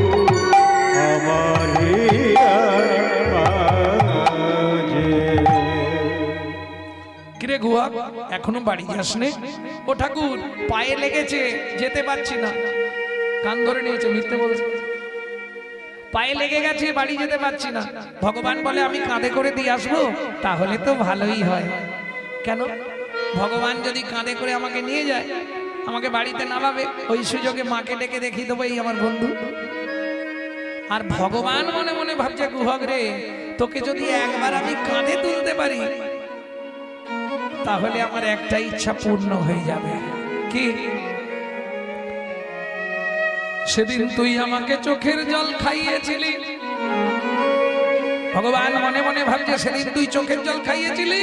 আমার হিয়ার মাঝে। কিরে গুহা, এখনো বাড়ি যাসনি? ও ঠাকুর, পায়ে লেগেছে, যেতে পারছি না। কান ধরে নিয়েছে, মিথ্যে বলছে। পায়ে লেগে গেছে, বাড়ি যেতে পারছি না। ভগবান বলে আমি কাঁধে করে দিয়ে আসবো, তাহলে তো ভালোই হয়। কেন? ভগবান যদি কাঁধে করে আমাকে নিয়ে যায়, আমাকে বাড়িতে নামাবে, ওই সুযোগে মাকে ডেকে দেখিয়ে দেবো এই আমার বন্ধু। আর ভগবান মনে মনে ভাবছে, গুহক রে, তোকে যদি একবার আমি কাঁধে তুলতে পারি, তাহলে আমার একটা ইচ্ছা পূর্ণ হয়ে যাবে। কি? সেদিন তুই আমাকে চোখের জল খাইয়েছিলি। ভগবান মনে মনে ভাবছে, সেদিন তুই চোখের জল খাইয়েছিলি,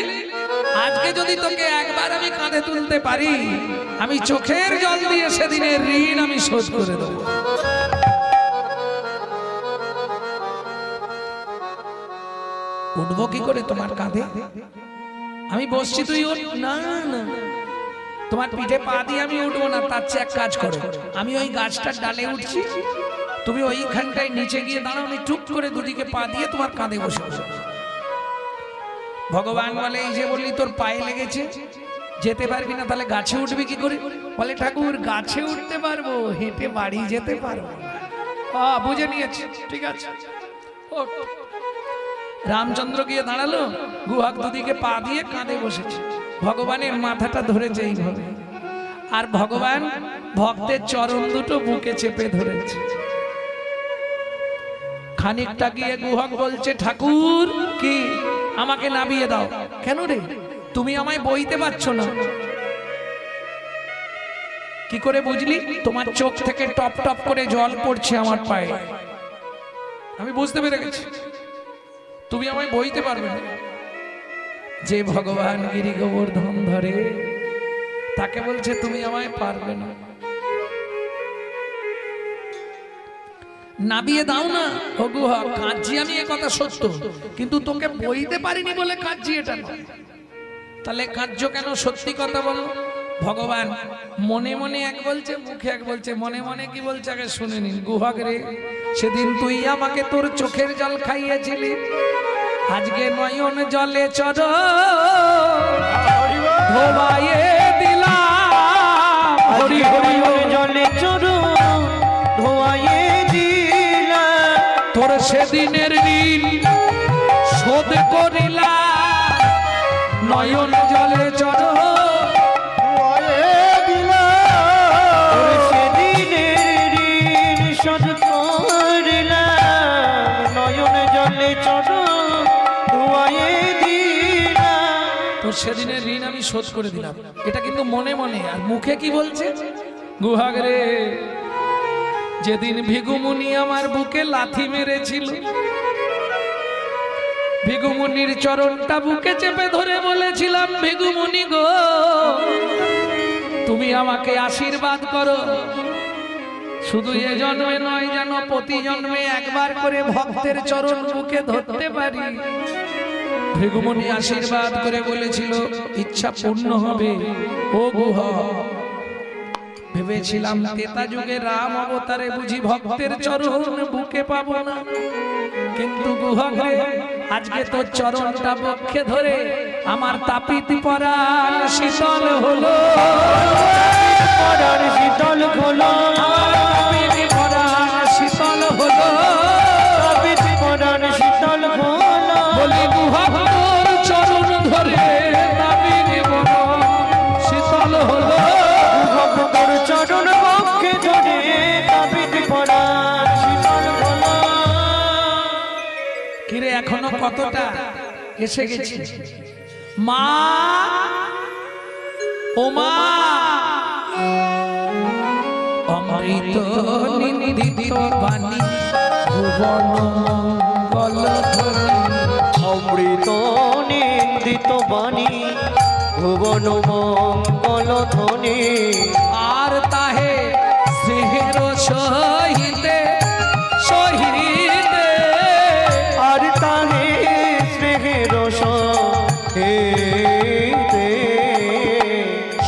আজকে যদি তোকে একবার আমি কাঁধে তুলতে পারি, আমি চোখের জল দিয়ে সেদিনের ঋণ আমি শোধ করে দেবো। উঠবো কি করে তোমার কাঁধে? আমি বসছি, তুই উঠ। না না, তোমার পিঠে পা দিয়ে আমি উঠবো না। তার চেয়ে এক কাজ করো, আমি ওই গাছটার ডালে উঠছি, তুমি ওইখানটায় নিচে গিয়ে দাঁড়াও, আমি টুক করে দুদিকে পা দিয়ে তোমার কাঁধে বসে বসে। ভগবান বলে, এই যে বললি তোর পায়ে লেগেছে, যেতে পারবি না, তাহলে গাছে উঠবি কি করে? বলে, ঠাকুর গাছে উঠতে পারবো, হেঁটে বাড়ি যেতে পারবো। বুঝে নিয়েছি, ঠিক আছে। রামচন্দ্র গিয়ে দাঁড়ালো, গুহক দুদিকে পা দিয়ে কাঁধে বসেছে, ভগবানের মাথাটা ধরেছে এইভাবে, আর ভগবান ভক্তের চরণ দুটো বুকে চেপে ধরেছে। খানিকটা গিয়ে গুহক বলছে, ঠাকুর কি আমাকে নামিয়ে দাও। কেন রে, তুমি আমায় বইতে পারছো না? কি করে বুঝলি? তোমার চোখ থেকে টপ টপ করে জল পড়ছে আমার পায়ে, আমি বুঝতে পেরে গেছি তুমি আমায় বইতে পারবে না। যে ভগবান গিরি গোবর্ধন ধরে, তাকে বলছে তুমি আমায় পারবে না, নাবিয়ে দাও না। ও গুহক, কাঁদছি আমি, এ কথা সত্য, কিন্তু তোকে বইতে পারিনি বলে কাঁদছি, এটা নয়। তাহলে কাঁদছো কেন? সত্যি কথা বলো। ভগবান মনে মনে এক বলছে, মুখে এক বলছে। মনে মনে কি বলছে আগে শুনে নিন। গুহক রে, সেদিন তুই আমাকে তোর চোখের জল খাইয়েছিলি, আজকে নয়ন জলে চর ধোবাইয়ে দিলাম। হরি হরি জলে চর ধোয়াইয়ে দিলাম, তোর সেদিনের ঋণ শোধ করিলাম, নয়ন জলে চর ধোয়াইয়ে দিলাম, তোর সেদিনের ঋণ শোধ করিলাম, নয়ন জলে চর ধোয়াইয়ে দিলাম, তোর সেদিনের ঋণ আমি শোধ করে দিলাম। এটা কিন্তু মনে মনে, আর মুখে কি বলছে? গুহক রে, যেদিন ভিগুমুনি আমার বুকে লাথি মেরেছিল, ভিগুমুনির চরণটা বুকে চেপে ধরে বলেছিলাম, ভিগুমুনি গো, তুমি আমাকে আশীর্বাদ করো, শুধু এ জন্মে নয়, যেন প্রতি জন্মে একবার করে ভক্তের চরণ বুকে ধরতে পারি। ভিগুমুনি আশীর্বাদ করে বলেছিল, ইচ্ছা পূর্ণ হবে। ও গুহক, ভেবেছিলাম ত্রেতা যুগে রাম অবতারে বুঝি ভক্তের চরণ বুকে পাবো না, কিন্তু গুহক রে, আজকে তোর চরণটা বক্ষে ধরে আমার তাপিত পরাণ শীতল হলো, পরাণ শীতল হলো, তাপিত পরাণ শীতল হলো, তাপিত পরাণ শীতল হলো, বলি গুহক তোর চরণ ধরে তাপিত পরাণ শীতল হলো, গুহক তোর চরণ বক্ষে ধরে তাপিত পরাণ শীতল হলো। কিরে, এখনো কতটা এসে গেছি। মা, ও মা, অমৃত নিন্দিত বাণী ভুবন মঙ্গল ধ্বনি, অমৃত নিন্দিত বাণী ভুবন মঙ্গল ধ্বনি, আর তাহে স্নেহের সহিতে সহিতে, আর তাহে স্নেহের সহিতে,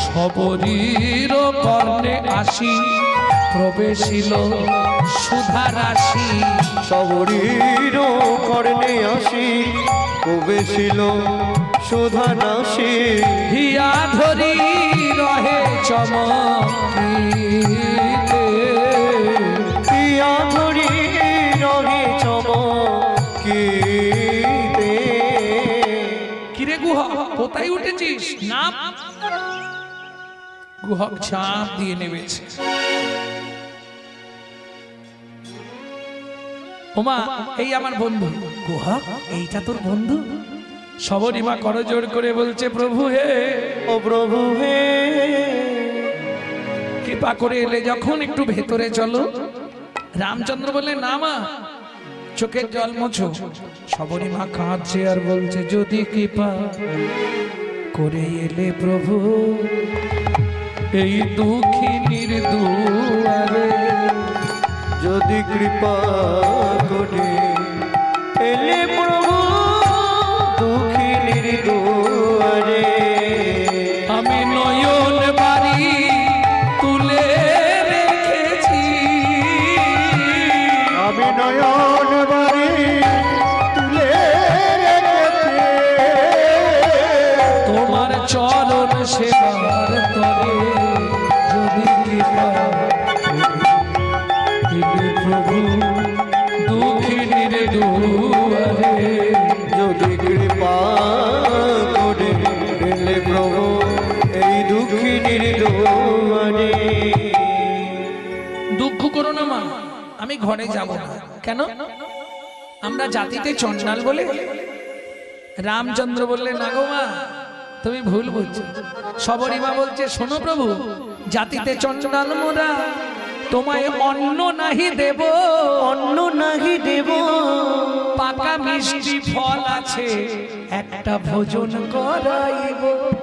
সবরীর কর্ণে আসি প্রবেশিল সুধা রাশি, সবরীর কর্ণে আসি প্রবেশিল সুধা নাসি, হিয়া ধরি রহে চমকিতে, পিয়া ধরি রহে বুকিতে। কিরে গুহক কোথায় উঠেছিস? না, গুহক ঝাঁপ দিয়ে নেমেছে। ওমা, এই আমার বন্ধু। গুহক, এইটা তোর বন্ধু? সবরীমা করজোড় করে বলছে, প্রভু হে, ও প্রভু হে, কৃপা করে এলে যখন একটু ভেতরে চলো। রামচন্দ্র বললে, না মা, চোখের জল মোছো। সবরীমা কাঁদছে আর বলছে, যদি কৃপা করে এলে প্রভু এই দুঃখিনীর দুয়ারে, যদি কৃপা করে এলে প্রভু দুঃখিনীর দুয়ারে, আমি নয়ন বাড়ি তুলে রেখেছি, আমি নয়ন বাড়ি তুলে রেখেছি, তোমার চরণ সেবার তরে, যদি কৃপা করে প্রভু দুঃখিনীর দুয়ারে, যদি কৃপা করে এলে প্রভু এই দুঃখিনীর দুয়ারে। দুঃখ করো না মা, আমি ঘরে যাব না। কেন? আমরা জাতিতে চঞ্চল বলে? রামচন্দ্র বললে, না গো মা, তুমি ভুল বুঝছো। সবরীমা বলছে, শোনো প্রভু, জাতিতে চঞ্চল মোরা, তোমায় অন্ন নাহি দেব, অন্ন নাহি দেব, পাকা মিষ্টি ফল আছে, একটা ভোজন করাইব।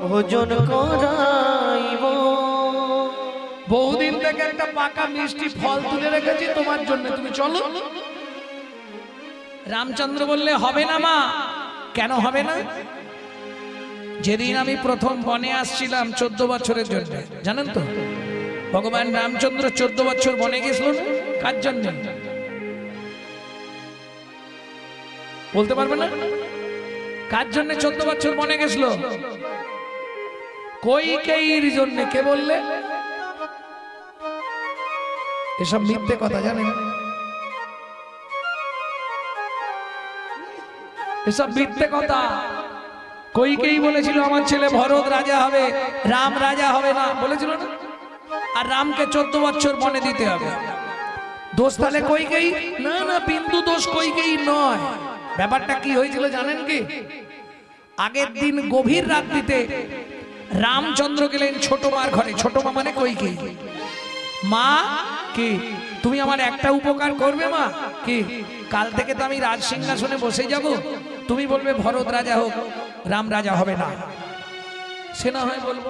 ভোজন করাইব। বহুদিন থেকে একটা পাকা মিষ্টি ফল তুলে রেখেছি তোমার জন্য, তুমি চলো। রামচন্দ্র বললে, হবে না মা। কেন হবে না? যেদিন আমি প্রথম বনে আসছিলাম 14 বছরের জন্য, জানেন তো, ভগবান রামচন্দ্র 14 বছর বনে গেছিল। কার জন্য বলতে পারবে না? কার জন্য 14 বছর বনে গেছিল? কইকেয়ীর জন্য। কে বললে? এসব মিথ্যে কথা, জানেন? এসব মিথ্যে কথা। কইকেয়ী বলেছিল আমার ছেলে ভরত রাজা হবে, রাম রাজা হবে না, বলেছিল না? আর রামকে 14 বছর বনে দিতে হবে। দোষ তাহলে কইকেয়ী? না না, বিন্দু দোষ কইকেয়ী নয়। ব্যাপারটা কি হয়েছিল জানেন কি? আগের দিন গভীর রাত্রিতে রামচন্দ্র গেলেন ছোট মার ঘরে। ছোট মা মানে কইকেয়ী। মা, কি তুমি আমার একটা উপকার করবে মা? কি? কাল থেকে তো আমি রাজ সিংহাসনে বসে যাব, তুমি বলবে ভরত রাজা হোক, রাম রাজা হবে না। সে না হয় বলবো।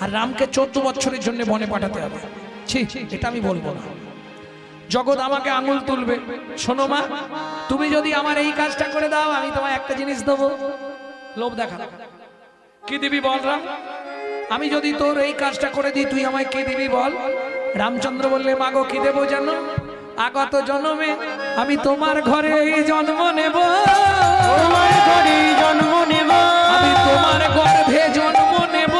আর রামকে 14 বছরের জন্য বনে পাঠাতে হবে। ছি, এটা আমি বলবো না। জগৎ আমাকে আঙুল তুলবে। শোনো মা, তুমি যদি আমার এই কাজটা করে দাও, আমি তোমায় একটা জিনিস দেবো। লোভ দেখা। কি দিবি বল রাম? আমি যদি তোর এই কাজটা করে দিই, তুই আমায় কি দিবি বল? রামচন্দ্র বললে, মাগো কি দেবো জানো? আগত জন্মে আমি তোমার ঘরে জন্ম নেব, তোমার ঘরে জন্ম নেব, আমি তোমার গর্ভে জন্ম নেব,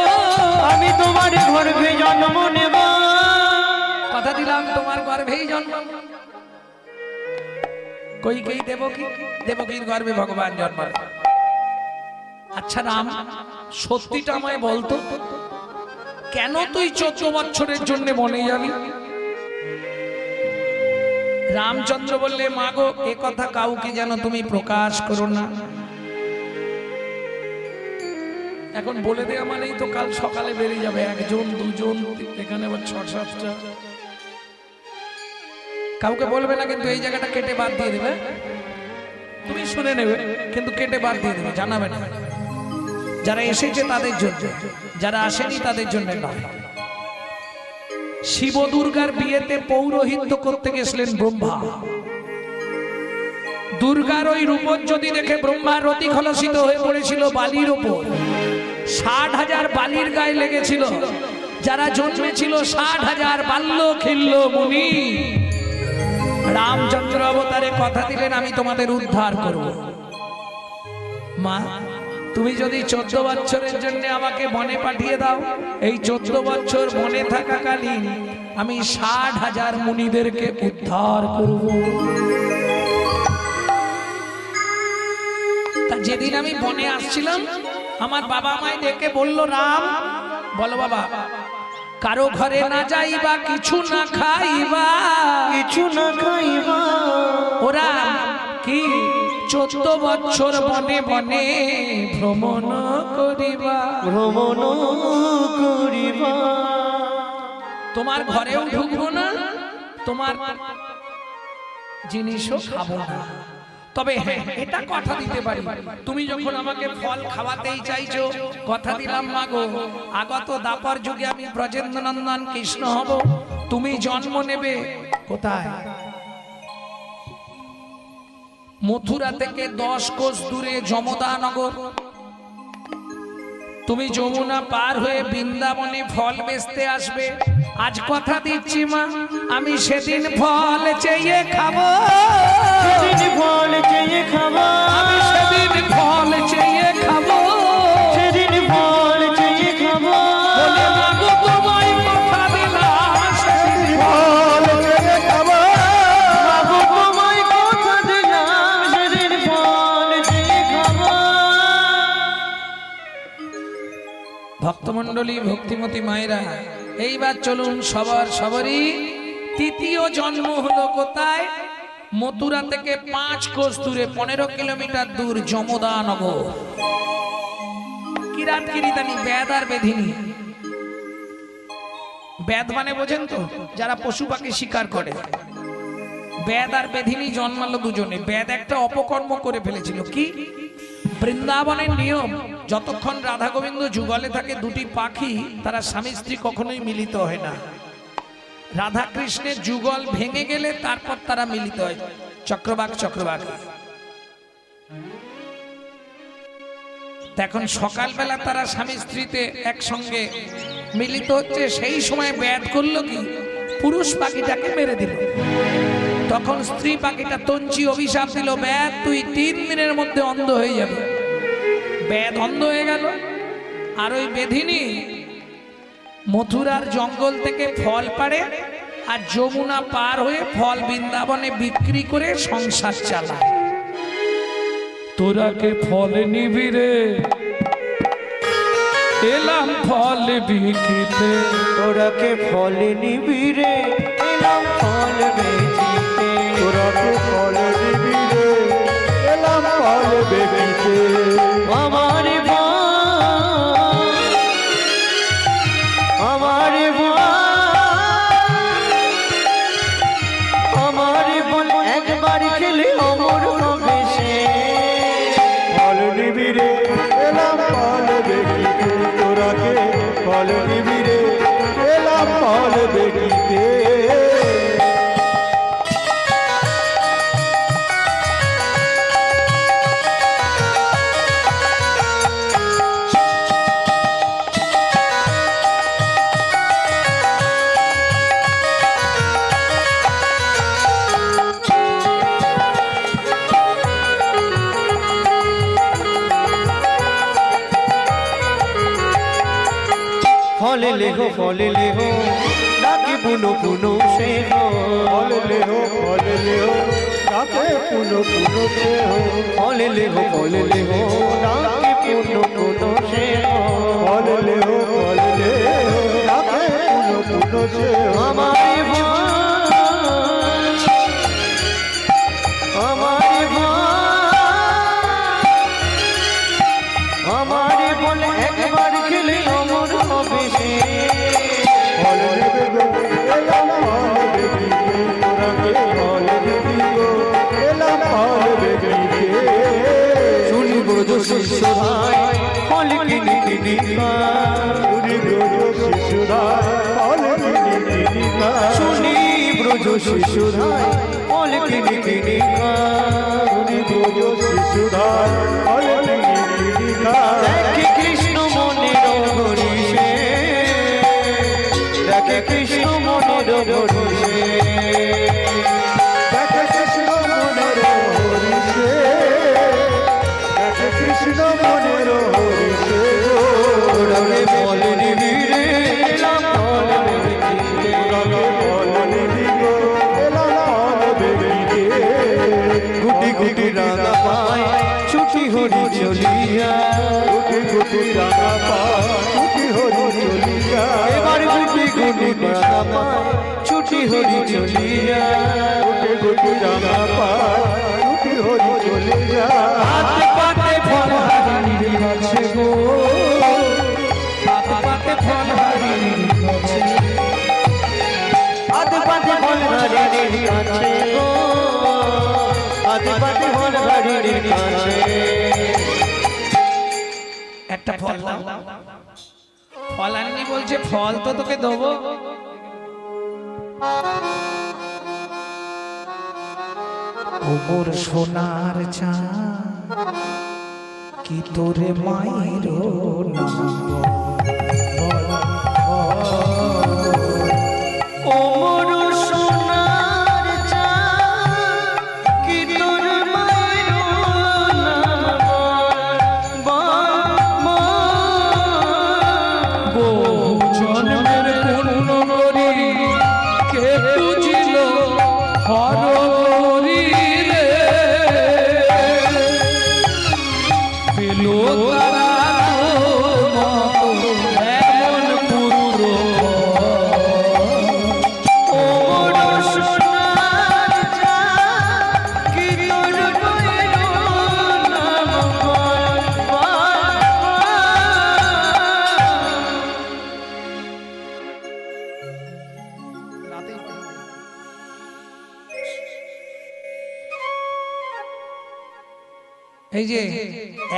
আমি তোমার গর্ভে জন্ম নেব। কথা দিলাম, তোমার গর্ভেই জন্ম। কইকেয়ী দেবকীর গর্ভে ভগবান জন্ম। আচ্ছা রাম, সত্যিটা আমায় বলতো, কেন তুই 14 বছরের জন্য বনে যাবি? রামচন্দ্র বললে, মাগো এ কথা কাউকে যেন তুমি প্রকাশ করো না। এখন বলে দেওয়া মানেই তো কাল সকালে বেরিয়ে যাবে 1 জন 2 জন, এখানে আবার 6-7টা। কাউকে বলবে না, কিন্তু এই জায়গাটা কেটে বাদ দিয়ে দেবে। তুমি শুনে নেবে, কিন্তু কেটে বাদ দিয়ে দেবে, জানাবে না। যারা এসেছে তাদের জন্য, যারা আসেনি তাদের জন্য নয়। শিব দুর্গার বিয়েতে পৌরোহিত্য করতে গেছিলেন ব্রহ্মা। দুর্গার ওই রূপজ্যোতি দেখে ব্রহ্মার রতি খলসিত হয়ে পড়েছিল বালির ওপর। 60,000 বালির গায়ে লেগেছিল। যারা জন্মেছিল 60,000 বাল্য খিল্ল মুনি। রামচন্দ্র অবতারে কথা দিলেন, আমি তোমাদের উদ্ধার করব। মা, তুমি যদি 14 বছরের জন্য আমাকে বনে পাঠিয়ে দাও, এই 14 বছর বনে থাকাকালীন আমি 60,000 মুনিদেরকে উদ্ধার করব। যেদিন আমি বনে আসছিলাম আমার বাবা আমায় ডেকে বলল, রাম বলো বাবা, কারো ঘরে না যাইবা, কিছু না খাইবা, কিছু না খাইবা। ওরা কি 14 বছর বনে বনে ভ্রমণ করিবা, ভ্রমণ করিবা। তোমার ঘরেও ঢুকবো না, তোমার জিনিসও খাবো না। তবে হ্যাঁ, এটা কথা দিতে পারি, তুমি যখন আমাকে ফল খাওয়াতেই চাইছো, কথা দিলাম মাগো, আগত দাপর যুগে আমি ব্রজেন্দ্র নন্দন কৃষ্ণ হব, তুমি জন্ম নেবে কোথায়? মথুরা থেকে 10 কোষ দূরে যমদা নগর। তুমি যমুনা পার হয়ে বৃন্দাবনে ফল বেচতে আসবে। আজ কথা দিচ্ছি মা, আমি সেদিন ফল চেয়ে খাবো, সেদিন ফল চেয়ে খাবো, আমি সেদিন ফল চেয়ে খাবো, সেদিন ফল চেয়ে খাবো। বলে মাগো তোমায় কথা দিলাম, সেদিন ফল চেয়ে খাবো, বাবু তোমায় কথা দিলাম, সেদিন ফল চেয়ে খাবো। ভক্তমণ্ডলী, ভক্তিমতী মায়েরা, এইবার চলুন সবারই তৃতীয় জন্ম হলো কোথায়? মথুরা থেকে 5 কোষ দূরে, 15 কিলোমিটার দূর যমদা নগর। কিরাত কিরিতানি, বেদ আর বেধিনী। বেদ মানে বোঝেন তো, যারা পশু পাখি শিকার করে। বেদ আর বেধিনী জন্মালো দুজনে। বেদ একটা অপকর্ম করে ফেলেছিল। কি? বৃন্দাবনের নিয়ম, যতক্ষণ রাধা গোবিন্দ যুগলে থাকে, দুটি পাখি তারা স্বামী স্ত্রী কখনোই মিলিত হয় না। রাধা কৃষ্ণের যুগল ভেঙে গেলে তারপর তারা মিলিত হয়, চক্রবাক। এখন সকালবেলা তারা স্বামী স্ত্রীতে একসঙ্গে মিলিত হচ্ছে, সেই সময় ব্যাধ করলো কি, পুরুষ পাখিটাকে মেরে দিল। তখন স্ত্রী পাখিটা তঞ্চি অভিশাপ দিল, ব্যাধ তুই 3 দিনের মধ্যে অন্ধ হয়ে যাবে। ব্যাধ অন্ধ হয়ে গেল। আর ওই বেধিনী মথুরার জঙ্গল থেকে ফল পাড়ে আর যমুনা পার হয়ে ফল বৃন্দাবনে বিক্রি করে সংসার চালায়। তোরাকে ফল নিবি রে, এলাম ফল বিকিতে, তোরাকে ফল নিবি রে, এলাম ফল বেচিতে। তোরাকে ফল দিবি রে, এলাম ফল বেচিতে। আমার বোন একবার খেলে অমর হবে সে। ফল নিবি রে, এলাম ফল বেচিতে। তোরাকে ফল নিবি রে, এলাম ফল বেচিতে। ফল লেহো ডাকে পুনো পুনো সে হো। ফল লেহো, ডাকে পুনো পুনো সে হো। ফল লেহো ডাকে পুনো পুনো সে হো। ফল লেহো, ডাকে পুনো পুনো সে হো। আমার বোন একবার খেলে অমর হবে সে। ফল নেবে গো, এলাম ফল বেচিতে। তোরাকে ফল দিবি গো, এলাম ফল বেচিতে। শুনি ব্রজ শিষ্য ভাই ফল কিনি কিনি খায়। শুনি ব্রজ শিশুরাই ফল কিনি কিনি খায়। শুনি ব্রজ শিষ্য ভাই ফল কিনি কিনি খায়। শুনি ব্রজ শিশুরাই ফল কিনি কিনি খায়। দেখে কৃষ্ণ মনের হরিষে, দেখে কৃষ্ণ মনের হরিষে। দেখে কৃষ্ণ মনের হরিষে, দেখে কৃষ্ণ মনের হরিষে। তোরাকে ফল নিবি রে, এলাম ফল বেচিতে। তোরাকে ফল নিবি গো, এলাম ফল বেচিতে। গুটি গুটি রাঙা পায় ছুটি হরি চলে যা হাত পাতে ফল হারিয়ে গেছে গো, হাত পাতে ফল হারিয়ে গেছে, হাত পাতে ফল হারিয়ে গেছে গো, হাত পাতে ফল হারিয়ে গেছে। একটা ফল দাও। ফল আননি বলছে, ফল তো তোকে দেবো। ওমর সোনার চাঁদ কি তোরে মায়ের ওমর সোনার চাঁদ কি তোর মায়ের নাম বহু জন্মের পূর্ণ করি কে বুঝিল হরি রে, পেল তারা এমন পুত্র। ওমর সোনার চাঁদ কি তোর মায়ের নাম এই যে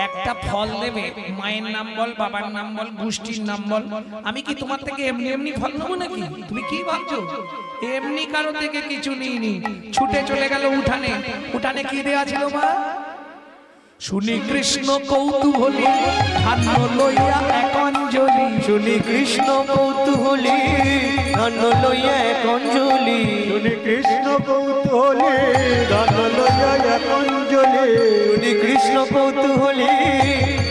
একটা ফল দেবে, মায়ের নাম বল, বাবার নাম বল, গোষ্ঠীর নাম বল। আমি কি তোমার থেকে এমনি এমনি ফল নেবো নাকি? তুমি কি ভাবছো? এমনি কারো থেকে কিছু নিইনি, ছুটে চলে গেল উঠানে। উঠানে কি দেয়া ছিল মা? শুনি কৃষ্ণ কৌতূহলী ধান্য লইয়া এক অঞ্জলি, শুনি কৃষ্ণ কৌতূহলী ধন্য লইয়া এক অঞ্জলি, শুনি কৃষ্ণ কৌতূহলী গান লইয়া এক অঞ্জলি শুনি কৃষ্ণ কৌতূহলী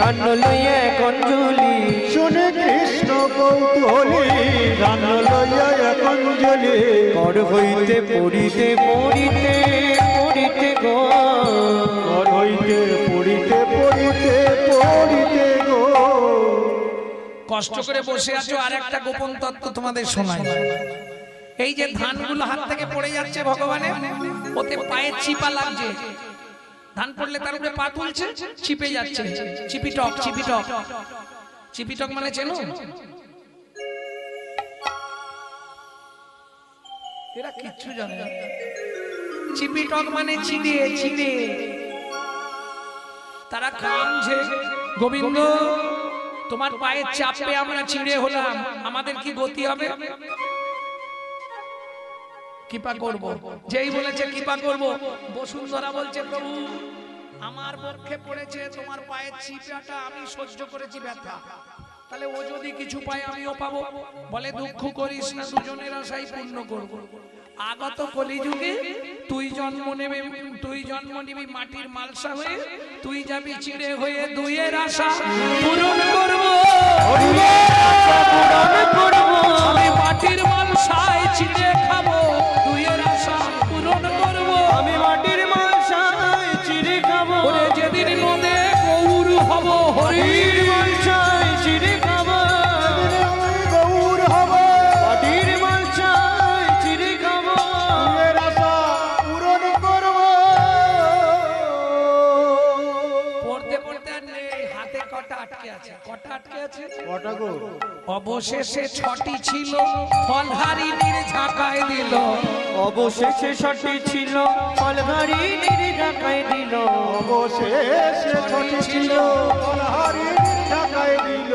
ধন্য লইয়া এক অঞ্জলি, শুনি কৃষ্ণ কৌতূহলী গান লইয়া এক অঞ্জলি কর হইতে পড়িতে পড়িতে পড়িতে গো, ঘর হইতে পড়িতে পড়িতে পড়িতে গো কষ্ট করে বসে আছো। আর একটা গোপন তত্ত্ব তোমাদের শোনাই। এই যে ধানগুলো হাত থেকে পড়ে যাচ্ছে ভগবানের, ওতে পায়ের চিপা লাগছে। ধান পড়লে তার উপরে পা তুলছে, চিপে যাচ্ছে। চিপিটক, চিপিটক, চিপিটক মানে চেনো? এরা কিচ্ছু জানে না। চিপিটক মানে চিড়ে, চিড়ে। তারা কাঁদছে, গোবিন্দ তোমার পায়ের চাপে আমরা চিড়ে হলাম, আমাদের কি গতি হবে? কৃপা করব। যেই বলেছে কৃপা করব, বসুন্ধরা বলছে প্রভু আমার পক্ষে পড়েছে তোমার পায়ের চিপাটা, আমি সহ্য করেছি ব্যথা, তাহলে ও যদি কিছু পায় আমিও পাবো। বলে দুঃখ করিস না, দুজনের আশাই পূর্ণ করব। আগত কলিযুগে তুই জন্ম নেবে, তুই জন্ম নিবি মাটির মালসা হয়ে, তুই যাবি চিড়ে হয়ে, দুইয়ের আশা পূরণ করব। আমি মাটির মালসায় চিড়ে খাবো, দুইয়ের আশা পূরণ করব। আমি মাটির মালসায় চিড়ে খাবো, ওরে যেদিন নদে গৌর হব হরির মালসায় চিড়ে খাবো, গৌর হব মাটির মালসায় চিড়ে খাবো, এর আশা পূরণ করব পড়তে পড়তে আর নেই, হাতে কটা আটকে আছে, কটা আটকে আছে? কটা গো অবশেষে ছটি ছিল, ফলহারিণীর ঝাঁকায় দিল। অবশেষে ছটি ছিল, ফলহারিণীর ঢাকায় দিল, অবশেষে ছটি ছিল ফলহারিণীর ঢাকায় দিল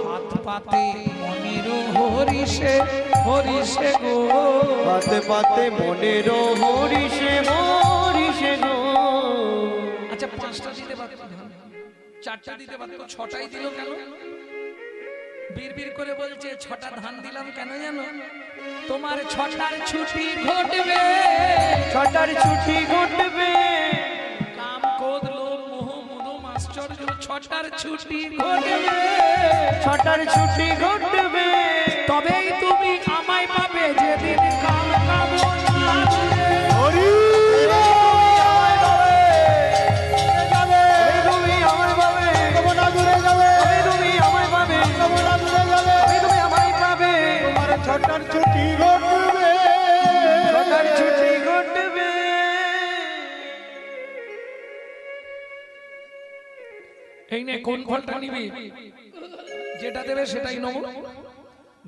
হাত পাতে মনের হরিষে, হরিষে গো। পাতে পাতে মনের হরিষে হরিষে গো। আচ্ছা পাঁচটা দিতে পারতো, চারটা দিতে পারতো, ছটাই দিল কেন? বিড়বিড় করে বলছে ছটা ধান দিলাম কেন জানো? তোমার ছটার ছুটি ঘটবে, ছটার ছুটি ঘটবে, কাম ক্রোধ লোভ মোহ মদ আশ্চর্য, ছটার ছুটি ঘটবে, ছটার ছুটি ঘটবে, তবেই তুমি আমায় পাবে যেদিন কাম কামনা হরি তুমি আমায় পাবে, কামনা দূরে যাবে তুমি আমায় পাবে, কামনা দূরে যাবে তুমি আমায় পাবে, তোমার ছটার ছুটি ঘটবে ছটার ছুটি ঘটবে। এই নে কোন ফলটা নিবি, যেটা দেবে সেটাই নেব।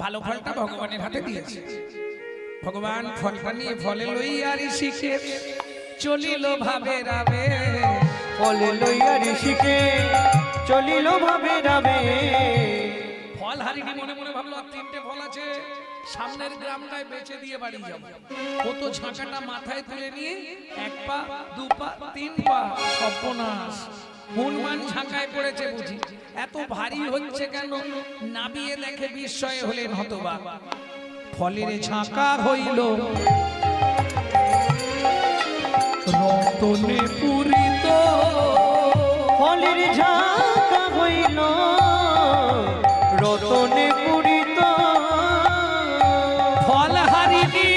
ভালো ফলটা ভগবানের হাতে দিয়েছে। ভগবান ফলটা নিয়ে ফলে লইয়ারি শিখে চলিল ভাবে রাবে। ফলে লইয়া ঋষিকে চলিল ভাবে রাবে। ফল হারিনি মনে মনে ভাবলো আর তিনটে ফল আছে, সামনের গ্রামটায় বেচে দিয়ে বাড়ি যাবো। ও তো ঝাঁকাটা মাথায় তুলে নিয়ে 1 পা 2 পা 3 পা, সর্বনাশ। হনুমান ঝাঁকায় পড়েছে বুঝি, এত ভারী হচ্ছে কেন? নাবিয়ে দেখে বিস্ময়ে হলেন হতবাক। ফলের ঝাঁকা হইল রতনে পূরিত। ফলের ঝাঁকা হইল রতনে পূরিত। ফল হারিনি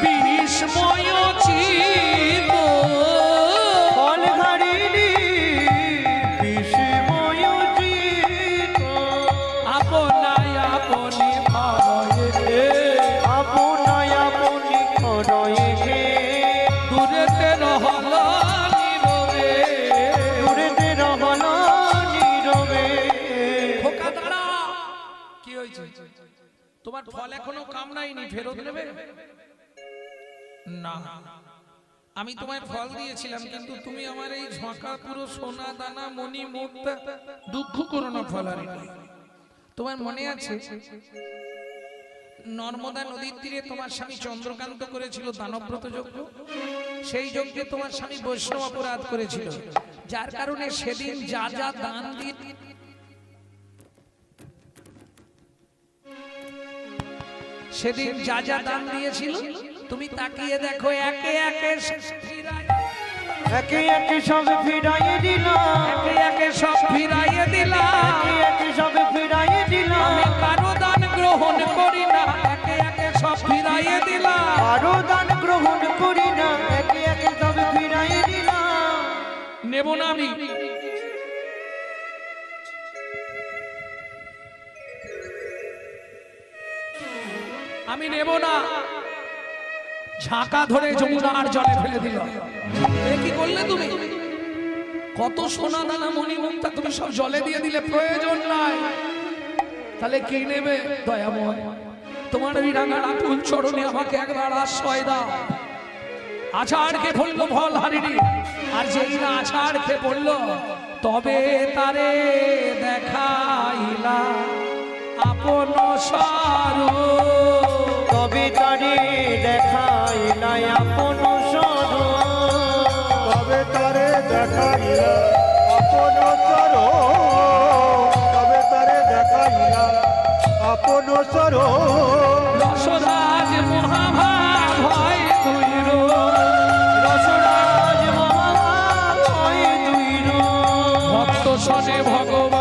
বিস্ময় চিত। ফল হারিনি বিস্ময় চিত। আপনায় আপনি ভাবে আপনায় আপনি খরয়ে গে। দূরেতে রহল নীরবে। দূরেতে রহল নীরবে। খোকা দাঁড়া, কি হয়েছে? তোমার ফল এখনো কামড়ায়নি, ফেরত নেবে না? আমি তোমায় ফল দিয়েছিলাম, কিন্তু তুমি আমার এই ঝাঁকা পুরো সোনা দানা মণি মুক্তা। দুঃখ করো না, ফল হারিনি। তোমার মনে আছে নর্মদা নদীর তীরে তোমার স্বামী চন্দ্রকান্ত করেছিল দানব্রত যজ্ঞ? সেই যজ্ঞে তোমার স্বামী বৈষ্ণব অপরাধ করেছিল, যার কারণে সেদিন যা যা দান দিয়ে সেদিন যা যা দান দিয়েছিল তুমি তাকিয়ে দেখো, একে একে একে একে সব ফিরাইয়ে দিলাম। একে একে সব ফিরাইয়ে দিলাম। একে একে সব ফিরাইয়ে দিলাম। আমি কারো দান গ্রহণ করি না, একে একে সব ফিরাইয়ে দিলাম। আরো দান গ্রহণ করি না, একে একে সব ফিরাইয়ে দিলাম। নেব না আমি। আমি নেব না। ঝাঁকা ধরে যমুনার জলে ফেলে দিল। এ কি করলে তুমি? কত সোনা দানা মণি মুক্তা তুমি সব জলে দিয়ে দিলে, প্রয়োজন নাই। তাহলে কে নেবে? দয়াময়, তোমার ওই রাঙা রাতুল চরণে আমাকে একবার আশ্রয় দাও। আছাড় কে বললো ফল হারিনি, আর যেই না আছাড় কে বললো, তবে তারে দেখাইলা আপন স্বরূপ। তবে তারে দেখাইলাই আপন স্বরূপ। তবে তারে দেখাইলা আপন স্বরূপ। তবে তারে দেখাইলা আপন স্বরূপ। রসরাজ মহাভাগ হয় তুই রূপ। রসরাজ মহাভাব হয় দুই রূপ। ভক্ত সনে ভগবান